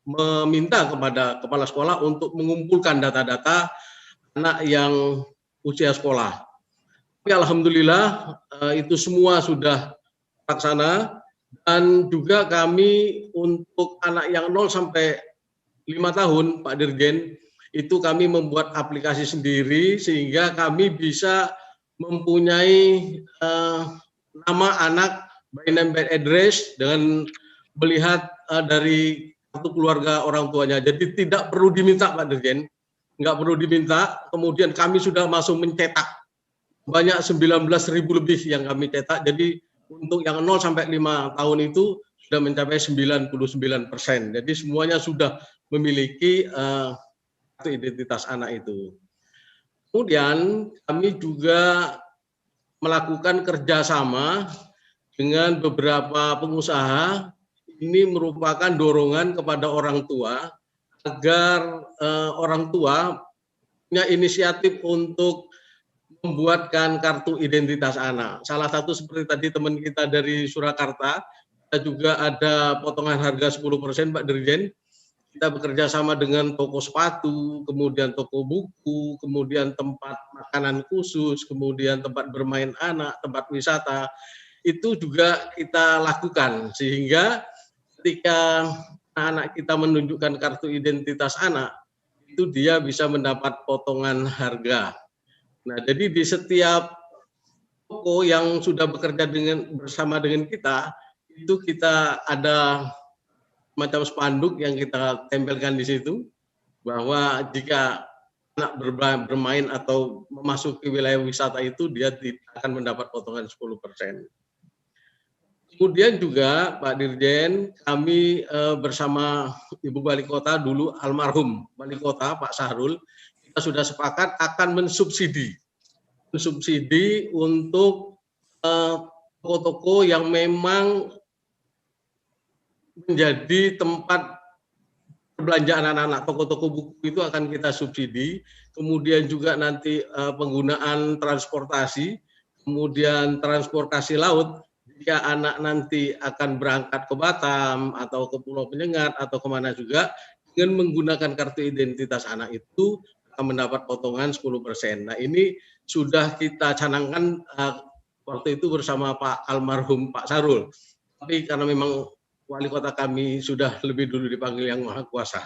meminta kepada kepala sekolah untuk mengumpulkan data-data anak yang usia sekolah. Tapi alhamdulillah itu semua sudah terlaksana, dan juga kami untuk anak yang 0 sampai 5 tahun, Pak Dirjen, itu kami membuat aplikasi sendiri sehingga kami bisa mempunyai nama anak by name by address dengan melihat dari kartu keluarga orang tuanya. Jadi tidak perlu diminta, Pak Dirjen, nggak perlu diminta. Kemudian kami sudah masuk mencetak banyak 19.000 lebih yang kami cetak. Jadi untuk yang 0 sampai 5 tahun itu sudah mencapai 99%. Jadi semuanya sudah memiliki kartu identitas anak itu. Kemudian kami juga melakukan kerjasama dengan beberapa pengusaha. Ini merupakan dorongan kepada orang tua agar orang tua punya inisiatif untuk membuatkan kartu identitas anak. Salah satu seperti tadi teman kita dari Surakarta, kita juga ada potongan harga 10%, Pak Dirjen. Kita bekerja sama dengan toko sepatu, kemudian toko buku, kemudian tempat makanan khusus, kemudian tempat bermain anak, tempat wisata. Itu juga kita lakukan sehingga ketika anak kita menunjukkan kartu identitas anak, itu dia bisa mendapat potongan harga. Nah, jadi di setiap toko yang sudah bekerja bersama dengan kita, itu kita ada macam spanduk yang kita tempelkan di situ, bahwa jika anak bermain atau memasuki wilayah wisata itu, dia akan mendapat potongan 10%. Kemudian juga Pak Dirjen, kami bersama Ibu Wali Kota dulu, almarhum Wali Kota Pak Sahrul, kita sudah sepakat akan mensubsidi untuk toko-toko yang memang menjadi tempat perbelanjaan anak-anak. Toko-toko buku itu akan kita subsidi, kemudian juga nanti penggunaan transportasi, kemudian transportasi laut, jika anak nanti akan berangkat ke Batam atau ke Pulau Penyengat atau kemana juga, dengan menggunakan kartu identitas anak itu akan mendapat potongan 10%. Nah, ini sudah kita canangkan waktu itu bersama Pak almarhum Pak Sahrul. Tapi karena memang wali kota kami sudah lebih dulu dipanggil Yang Maha Kuasa.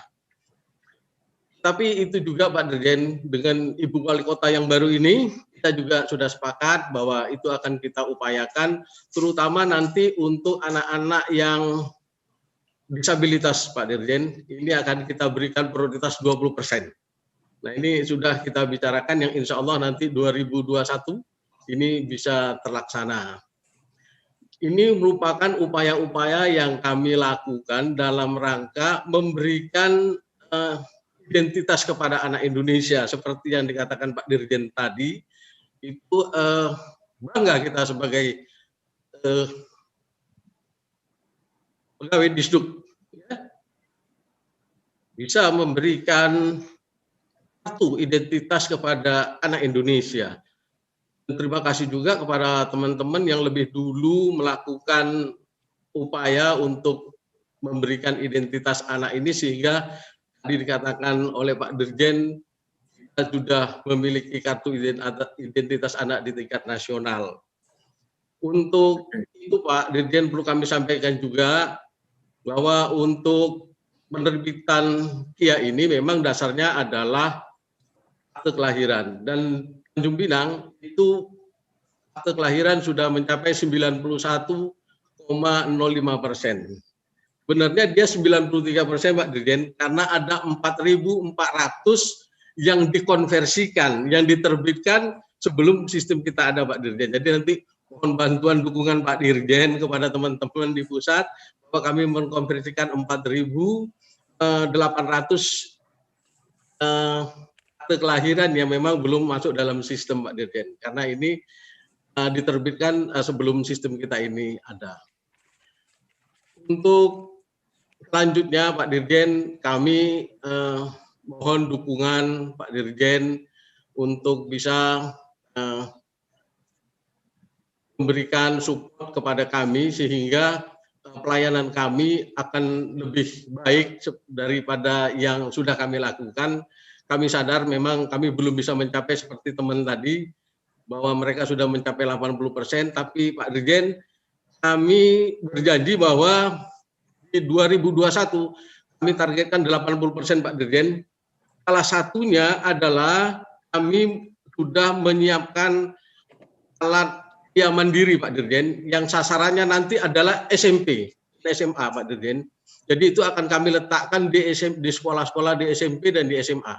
Tapi itu juga Pak Dirjen, dengan Ibu Wali Kota yang baru ini, kita juga sudah sepakat bahwa itu akan kita upayakan, terutama nanti untuk anak-anak yang disabilitas, Pak Dirjen, ini akan kita berikan prioritas 20%. Nah, ini sudah kita bicarakan yang insya Allah nanti 2021 ini bisa terlaksana. Ini merupakan upaya-upaya yang kami lakukan dalam rangka memberikan identitas kepada anak Indonesia. Seperti yang dikatakan Pak Dirjen tadi, itu bangga kita sebagai pegawai Disduk, ya, bisa memberikan kartu identitas kepada anak Indonesia. Dan terima kasih juga kepada teman-teman yang lebih dulu melakukan upaya untuk memberikan identitas anak ini, sehingga tadi dikatakan oleh Pak Dirjen, kita sudah memiliki kartu identitas anak di tingkat nasional. Untuk itu Pak Dirjen, perlu kami sampaikan juga bahwa untuk penerbitan KIA ini memang dasarnya adalah akte kelahiran, dan Tanjung Pinang itu akte kelahiran sudah mencapai 91,05%. Sebenarnya dia 93% Pak Dirjen, karena ada 4.400 yang dikonversikan, yang diterbitkan sebelum sistem kita ada, Pak Dirjen. Jadi nanti mohon bantuan dukungan Pak Dirjen kepada teman-teman di pusat bahwa kami mengkonversikan 4.800 akte kelahiran yang memang belum masuk dalam sistem, Pak Dirjen. Karena ini diterbitkan sebelum sistem kita ini ada. Untuk selanjutnya, Pak Dirjen, kami mohon dukungan Pak Dirjen untuk bisa memberikan support kepada kami sehingga pelayanan kami akan lebih baik daripada yang sudah kami lakukan. Kami sadar memang kami belum bisa mencapai seperti teman tadi, bahwa mereka sudah mencapai 80%, tapi Pak Dirjen, kami berjanji bahwa di 2021 kami targetkan 80%, Pak Dirjen. Salah satunya adalah kami sudah menyiapkan alat ya mandiri, Pak Dirjen, yang sasarannya nanti adalah SMP, SMA, Pak Dirjen. Jadi itu akan kami letakkan di sekolah-sekolah di SMP dan di SMA.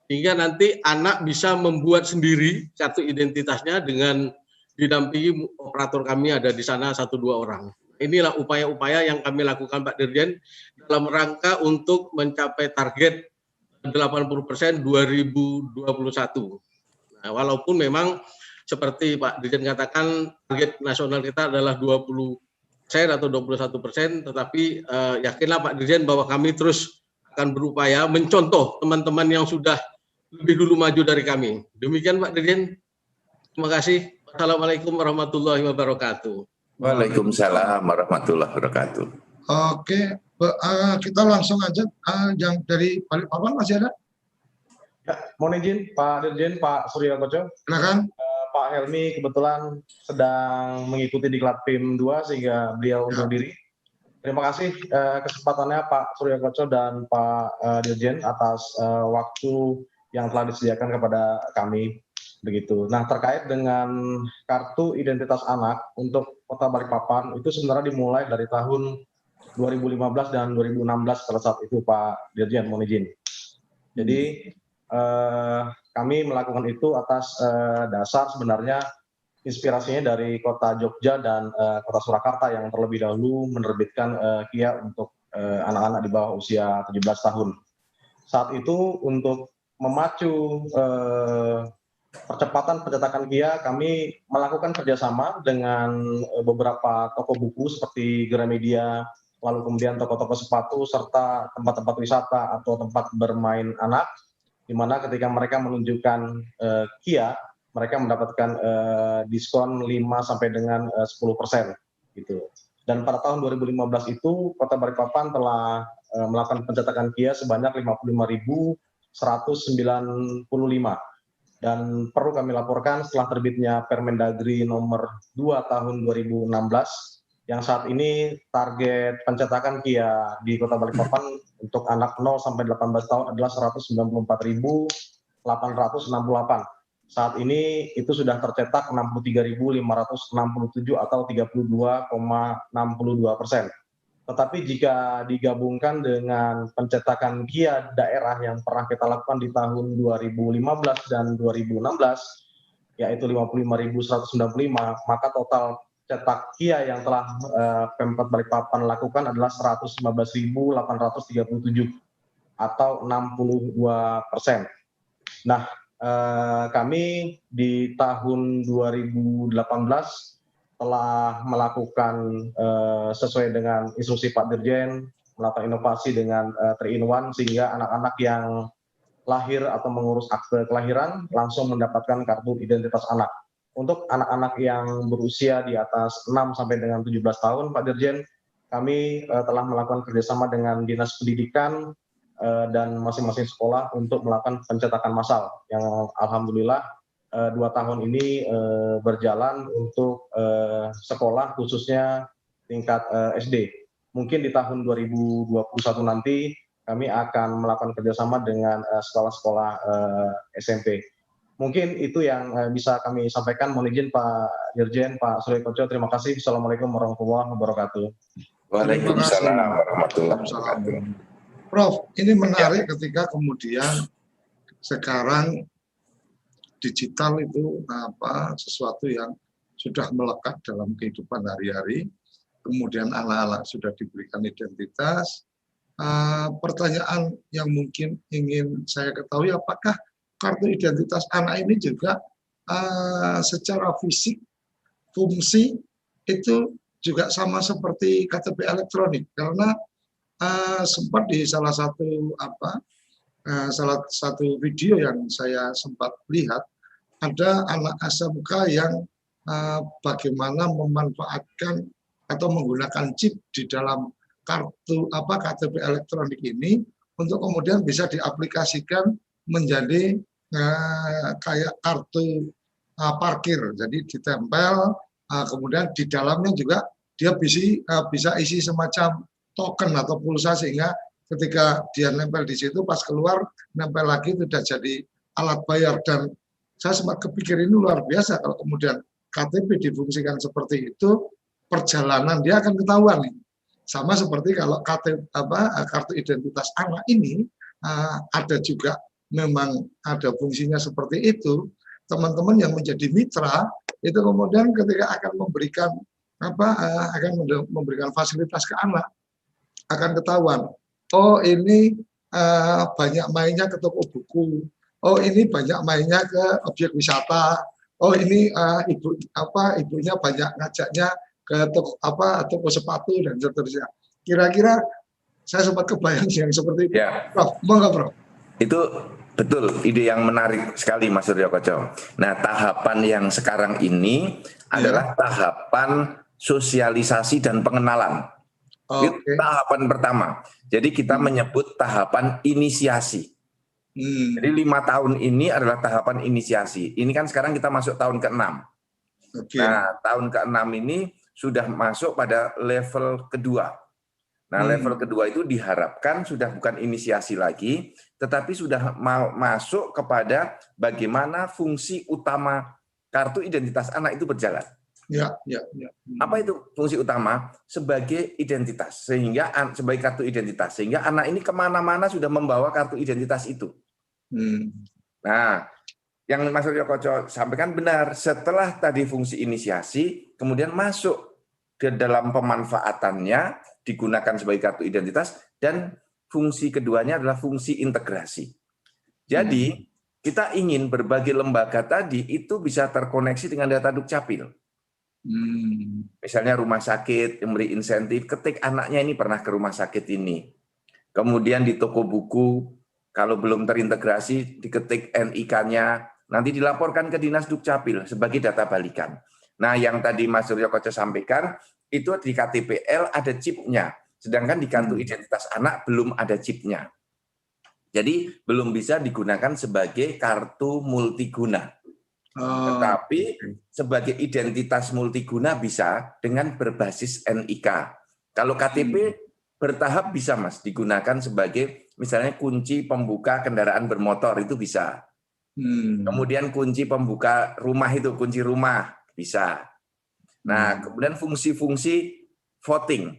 Sehingga nanti anak bisa membuat sendiri kartu identitasnya dengan didampingi operator kami ada di sana 1-2 orang. Inilah upaya-upaya yang kami lakukan, Pak Dirjen, dalam rangka untuk mencapai target 80% 2021. Nah, walaupun memang seperti Pak Dirjen katakan target nasional kita adalah 20% atau 21%, tetapi yakinlah Pak Dirjen bahwa kami terus akan berupaya mencontoh teman-teman yang sudah lebih dulu maju dari kami. Demikian Pak Dirjen. Terima kasih. Assalamualaikum warahmatullahi wabarakatuh. Waalaikumsalam warahmatullahi wabarakatuh. Oke, kita langsung aja yang dari Balikpapan masih ada? Ya, mohon izin Pak Dirjen, Pak Surya Koco. Silakan. Pak Helmi kebetulan sedang mengikuti di Klat PIM 2 sehingga beliau undur diri. Terima kasih kesempatannya Pak Surya Koco dan Pak Dirjen atas waktu yang telah disediakan kepada kami. Begitu. Nah, terkait dengan kartu identitas anak untuk Kota Balikpapan itu sebenarnya dimulai dari tahun 2015 dan 2016 pada saat itu, Pak Dirjen, mohon izin. Jadi kami melakukan itu atas dasar sebenarnya inspirasinya dari Kota Jogja dan Kota Surakarta yang terlebih dahulu menerbitkan KIA untuk anak-anak di bawah usia 17 tahun. Saat itu untuk memacu percepatan pencetakan KIA, kami melakukan kerjasama dengan beberapa toko buku seperti Gramedia, lalu kemudian toko-toko sepatu, serta tempat-tempat wisata atau tempat bermain anak, di mana ketika mereka menunjukkan KIA, mereka mendapatkan diskon 5 sampai dengan 10%. Gitu. Dan pada tahun 2015 itu, Kota Balikpapan telah melakukan pencetakan KIA sebanyak 55.195. Dan perlu kami laporkan setelah terbitnya Permendagri nomor 2 tahun 2016, yang saat ini target pencetakan KIA di Kota Balikpapan untuk anak 0 sampai 18 tahun adalah 194.868. Saat ini itu sudah tercetak 63.567 atau 32,62%. Tetapi jika digabungkan dengan pencetakan KIA daerah yang pernah kita lakukan di tahun 2015 dan 2016, yaitu 55.195, maka total cetak KIA yang telah Pemkot Balikpapan lakukan adalah 115.837 atau 62%. Nah, kami di tahun 2018 telah melakukan sesuai dengan instruksi Pak Dirjen, melakukan inovasi dengan 3-in-1 sehingga anak-anak yang lahir atau mengurus akte kelahiran langsung mendapatkan kartu identitas anak. Untuk anak-anak yang berusia di atas 6 sampai dengan 17 tahun, Pak Dirjen, kami telah melakukan kerjasama dengan Dinas Pendidikan dan masing-masing sekolah untuk melakukan pencetakan massal yang alhamdulillah 2 tahun ini berjalan untuk sekolah khususnya tingkat SD. Mungkin di tahun 2021 nanti kami akan melakukan kerjasama dengan sekolah-sekolah SMP. Mungkin itu yang bisa kami sampaikan. Mohon izin Pak Dirjen, Pak Surya Koco. Terima kasih. Assalamualaikum warahmatullahi wabarakatuh. Waalaikumsalam warahmatullahi wabarakatuh. Prof, ini menarik ketika kemudian sekarang digital itu sesuatu yang sudah melekat dalam kehidupan hari-hari. Kemudian anak-anak sudah diberikan identitas. Pertanyaan yang mungkin ingin saya ketahui, apakah kartu identitas anak ini juga secara fisik, fungsi itu juga sama seperti KTP elektronik? Karena sempat di salah satu video yang saya sempat lihat, ada anak SMK yang bagaimana memanfaatkan atau menggunakan chip di dalam kartu KTP elektronik ini untuk kemudian bisa diaplikasikan menjadi kayak kartu parkir. Jadi ditempel, kemudian di dalamnya juga dia bisa isi semacam token atau pulsa, sehingga ketika dia nempel di situ, pas keluar nempel lagi, itu sudah jadi alat bayar. Dan saya sempat kepikir ini luar biasa kalau kemudian KTP difungsikan seperti itu, perjalanan dia akan ketahuan nih. Sama seperti kalau kartu identitas anak ini ada juga memang ada fungsinya seperti itu. Teman-teman yang menjadi mitra itu kemudian ketika akan memberikan fasilitas ke anak, akan ketahuan. Oh ini banyak mainnya ke toko buku. Oh ini banyak mainnya ke objek wisata. Oh ini ibunya banyak ngajaknya ke toko sepatu dan seterusnya. Kira-kira saya sempat kebayang yang seperti itu. Ya. Prof, monggo Prof. Itu betul, ide yang menarik sekali Mas Suryo Koco. Nah, tahapan yang sekarang ini adalah tahapan sosialisasi dan pengenalan. Itu tahapan pertama. Jadi kita menyebut tahapan inisiasi. Jadi 5 tahun ini adalah tahapan inisiasi. Ini kan sekarang kita masuk tahun ke-6. Nah, tahun ke-6 ini sudah masuk pada level kedua. Nah, level kedua itu diharapkan sudah bukan inisiasi lagi, tetapi sudah masuk kepada bagaimana fungsi utama kartu identitas anak itu berjalan. Ya. Apa itu fungsi utama? Sebagai identitas, sehingga sebagai kartu identitas, sehingga anak ini kemana-mana sudah membawa kartu identitas itu. Nah, yang Mas Suryo Koco sampaikan benar. Setelah tadi fungsi inisiasi, kemudian masuk ke dalam pemanfaatannya, digunakan sebagai kartu identitas, dan fungsi keduanya adalah fungsi integrasi. Jadi, kita ingin berbagai lembaga tadi itu bisa terkoneksi dengan data Dukcapil. Misalnya rumah sakit yang memberi insentif, ketik anaknya ini pernah ke rumah sakit ini. Kemudian di toko buku, kalau belum terintegrasi, diketik NIK-nya, nanti dilaporkan ke Dinas Dukcapil sebagai data balikan. Nah, yang tadi Mas Suryo Koco sampaikan, itu di KTPL ada chipnya, sedangkan di kartu identitas anak belum ada chipnya. Jadi belum bisa digunakan sebagai kartu multiguna. Tetapi sebagai identitas multiguna bisa dengan berbasis NIK. Kalau KTP bertahap bisa Mas, digunakan sebagai misalnya kunci pembuka kendaraan bermotor itu bisa. Kemudian kunci pembuka rumah itu, kunci rumah bisa. Nah, kemudian fungsi-fungsi voting,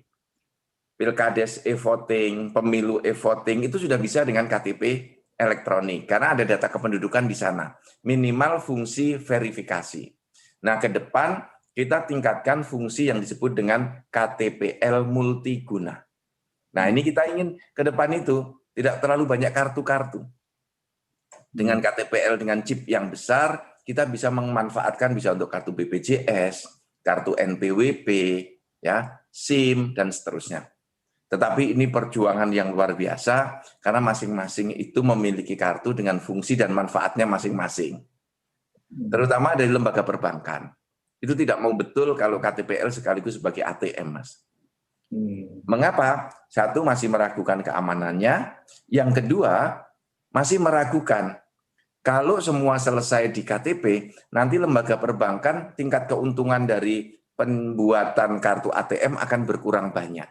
pilkades e-voting, pemilu e-voting itu sudah bisa dengan KTP elektronik karena ada data kependudukan di sana. Minimal fungsi verifikasi. Nah, ke depan kita tingkatkan fungsi yang disebut dengan KTPL multiguna. Nah, ini kita ingin ke depan itu tidak terlalu banyak kartu-kartu. Dengan KTPL dengan chip yang besar, kita bisa memanfaatkan bisa untuk kartu BPJS, kartu NPWP, ya, SIM dan seterusnya. Tetapi ini perjuangan yang luar biasa karena masing-masing itu memiliki kartu dengan fungsi dan manfaatnya masing-masing. Terutama dari lembaga perbankan. Itu tidak mau betul kalau KTPL sekaligus sebagai ATM, Mas. Mengapa? Satu, masih meragukan keamanannya. Yang kedua, masih meragukan kalau semua selesai di KTP, nanti lembaga perbankan tingkat keuntungan dari pembuatan kartu ATM akan berkurang banyak.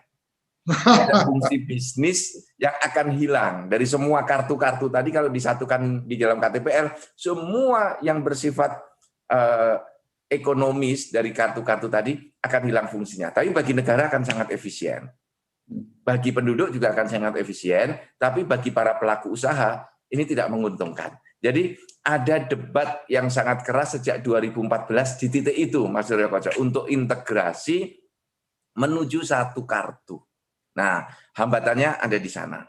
Ada fungsi bisnis yang akan hilang dari semua kartu-kartu tadi kalau disatukan di dalam KTPL, semua yang bersifat ekonomis dari kartu-kartu tadi akan hilang fungsinya. Tapi bagi negara akan sangat efisien. Bagi penduduk juga akan sangat efisien, tapi bagi para pelaku usaha ini tidak menguntungkan. Jadi ada debat yang sangat keras sejak 2014 di titik itu, Mas Surya Koco, untuk integrasi menuju satu kartu. Nah, hambatannya ada di sana.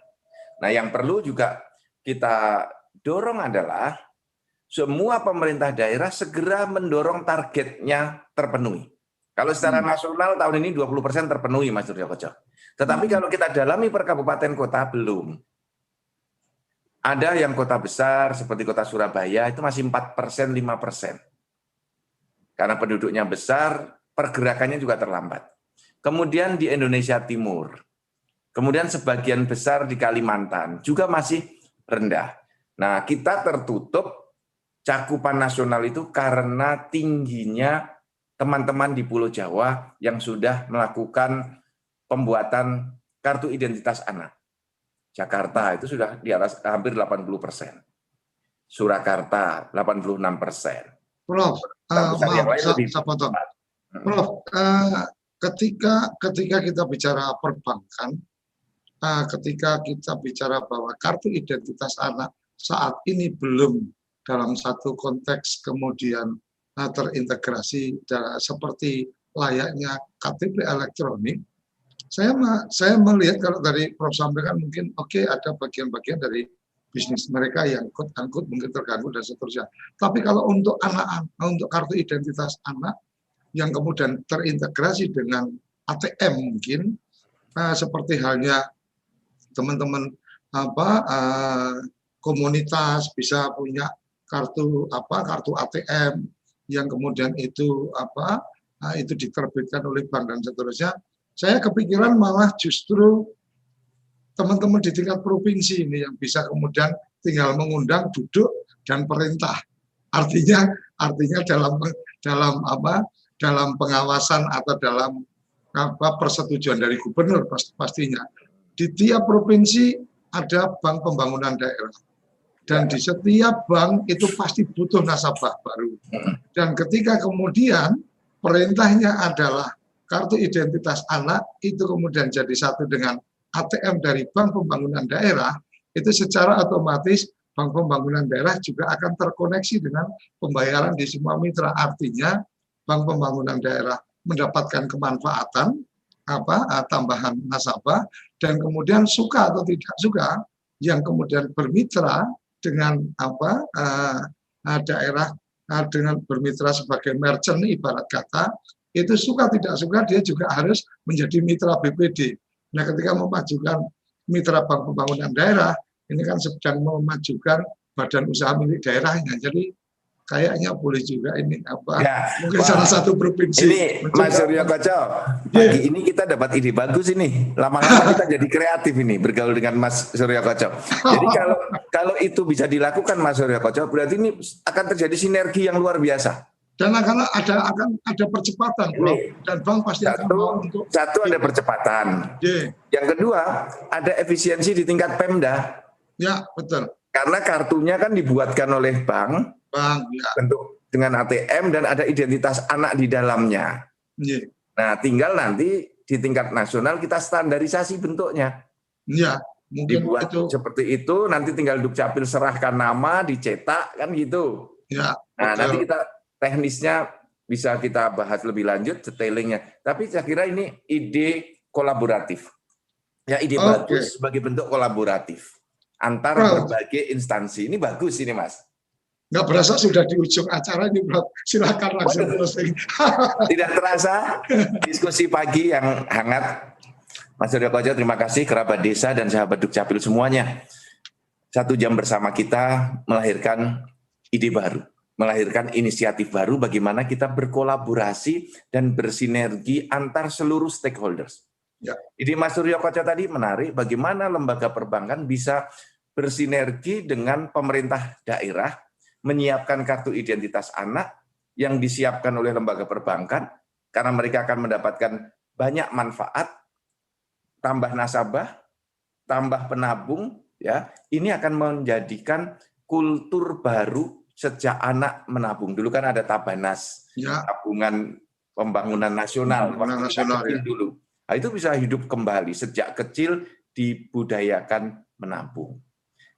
Nah, yang perlu juga kita dorong adalah semua pemerintah daerah segera mendorong targetnya terpenuhi. Kalau secara nasional tahun ini 20% terpenuhi, Mas Surya Koco. Tetapi kalau kita dalami per kabupaten kota belum. Ada yang kota besar seperti kota Surabaya itu masih 4%, 5%. Karena penduduknya besar, pergerakannya juga terlambat. Kemudian di Indonesia Timur. Kemudian sebagian besar di Kalimantan juga masih rendah. Nah, kita tertutup cakupan nasional itu karena tingginya teman-teman di Pulau Jawa yang sudah melakukan pembuatan kartu identitas anak. Jakarta itu sudah di atas hampir 80%. Surakarta 86%. Prof, Yang maaf, lain lebih saya potong. Prof, ketika kita bicara perbankan, ketika kita bicara bahwa kartu identitas anak saat ini belum dalam satu konteks kemudian terintegrasi seperti layaknya KTP elektronik, saya melihat kalau dari Prof sampaikan mungkin oke, ada bagian-bagian dari bisnis mereka yang angkut mungkin terganggu dan seterusnya. Tapi kalau untuk anak-anak, untuk kartu identitas anak yang kemudian terintegrasi dengan ATM mungkin seperti halnya teman-teman komunitas bisa punya kartu ATM yang kemudian itu diterbitkan oleh bank dan seterusnya. Saya kepikiran malah justru teman-teman di tingkat provinsi ini yang bisa kemudian tinggal mengundang duduk dan perintah. Artinya dalam pengawasan atau dalam persetujuan dari gubernur pastinya. Di tiap provinsi ada bank pembangunan daerah. Dan di setiap bank itu pasti butuh nasabah baru. Dan ketika kemudian perintahnya adalah kartu identitas anak itu kemudian jadi satu dengan ATM dari Bank Pembangunan Daerah, itu secara otomatis Bank Pembangunan Daerah juga akan terkoneksi dengan pembayaran di semua mitra. Artinya Bank Pembangunan Daerah mendapatkan kemanfaatan tambahan nasabah, dan kemudian suka atau tidak suka yang kemudian bermitra dengan daerah dengan bermitra sebagai merchant ibarat kata, itu suka tidak suka dia juga harus menjadi mitra BPD. Nah, ketika memajukan mitra Bank Pembangunan Daerah, ini kan sedang memajukan badan usaha milik daerahnya. Jadi kayaknya boleh juga ini mungkin salah satu provinsi. Ini Mas Surya Koco, pagi ini kita dapat ide bagus ini. Lama-lama kita jadi kreatif ini bergaul dengan Mas Surya Koco. Jadi kalau itu bisa dilakukan Mas Surya Koco, berarti ini akan terjadi sinergi yang luar biasa. Dan akan ada percepatan, Bro. Dan bank pasti akan mau untuk ada percepatan. Yang kedua, ada efisiensi di tingkat Pemda. Ya, betul. Karena kartunya kan dibuatkan oleh bank ya. bentuk dengan ATM dan ada identitas anak di dalamnya. Ya. Nah, tinggal nanti di tingkat nasional kita standarisasi bentuknya. Ya, mungkin dibuat itu seperti itu, nanti tinggal Dukcapil serahkan nama, dicetak kan gitu. Ya. Nah, nanti kita teknisnya bisa kita bahas lebih lanjut, detailingnya. Tapi saya kira ini ide kolaboratif. Ya, ide bagus sebagai bentuk kolaboratif antar berbagai instansi. Ini bagus ini, Mas. Nggak berasa sudah di ujung acara ini, Bro. Silakan langsung closing. Tidak terasa diskusi pagi yang hangat. Mas Surya Koco, terima kasih, kerabat desa dan sahabat Dukcapil semuanya. 1 jam bersama kita melahirkan ide baru, melahirkan inisiatif baru bagaimana kita berkolaborasi dan bersinergi antar seluruh stakeholders. Ya. Ide Mas Surya Koco tadi menarik, bagaimana lembaga perbankan bisa bersinergi dengan pemerintah daerah, menyiapkan kartu identitas anak yang disiapkan oleh lembaga perbankan, karena mereka akan mendapatkan banyak manfaat, tambah nasabah, tambah penabung, ya. Ini akan menjadikan kultur baru sejak anak menabung. Dulu kan ada Tabanas, ya. Tabungan Pembangunan Nasional, Pembangunan Nasional ya. Dulu. Nah, itu bisa hidup kembali sejak kecil dibudayakan menabung.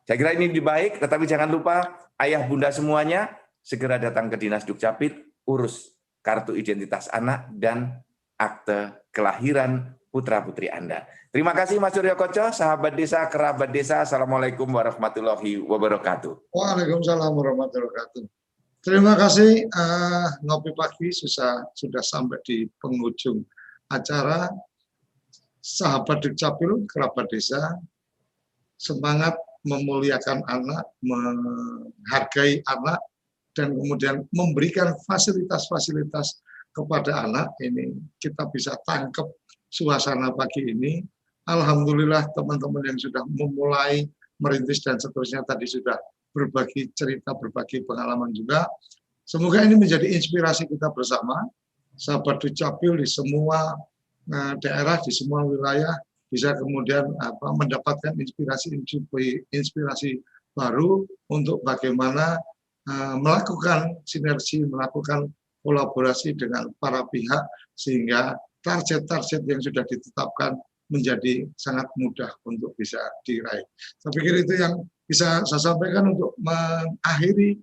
Saya kira ini baik, tetapi jangan lupa ayah bunda semuanya, segera datang ke Dinas Dukcapil, urus kartu identitas anak dan akte kelahiran putra-putri Anda. Terima kasih Mas Suryo Koco, sahabat desa, kerabat desa. Assalamualaikum warahmatullahi wabarakatuh. Waalaikumsalam warahmatullahi wabarakatuh. Terima kasih, Ngopi Pagi sudah sampai di penghujung acara. Sahabat Dukcapil, kerabat desa, semangat memuliakan anak, menghargai anak, dan kemudian memberikan fasilitas-fasilitas kepada anak. Ini kita bisa tangkap suasana pagi ini. Alhamdulillah teman-teman yang sudah memulai merintis dan seterusnya tadi sudah berbagi cerita, berbagi pengalaman juga. Semoga ini menjadi inspirasi kita bersama, sahabat Dukcapil di semua daerah, di semua wilayah, bisa kemudian mendapatkan inspirasi baru untuk bagaimana melakukan sinergi, melakukan kolaborasi dengan para pihak, sehingga target-target yang sudah ditetapkan menjadi sangat mudah untuk bisa diraih. Saya pikir itu yang bisa saya sampaikan untuk mengakhiri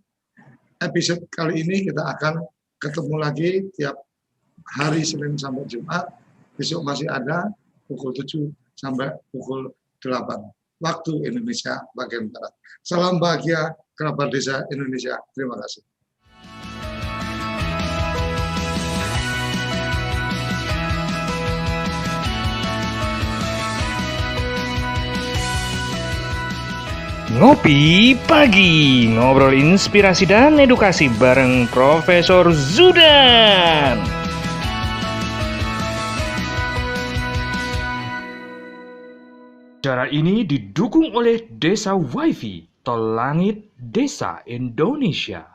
episode kali ini. Kita akan ketemu lagi tiap hari Senin sampai Jumat. Besok masih ada pukul 7 sampai pukul 8 waktu Indonesia bagian Barat. Salam bahagia kerabat desa Indonesia. Terima kasih. Ngopi Pagi, ngobrol inspirasi dan edukasi bareng Profesor Zudan. Acara ini didukung oleh Desa WiFi Tol Langit Desa Indonesia.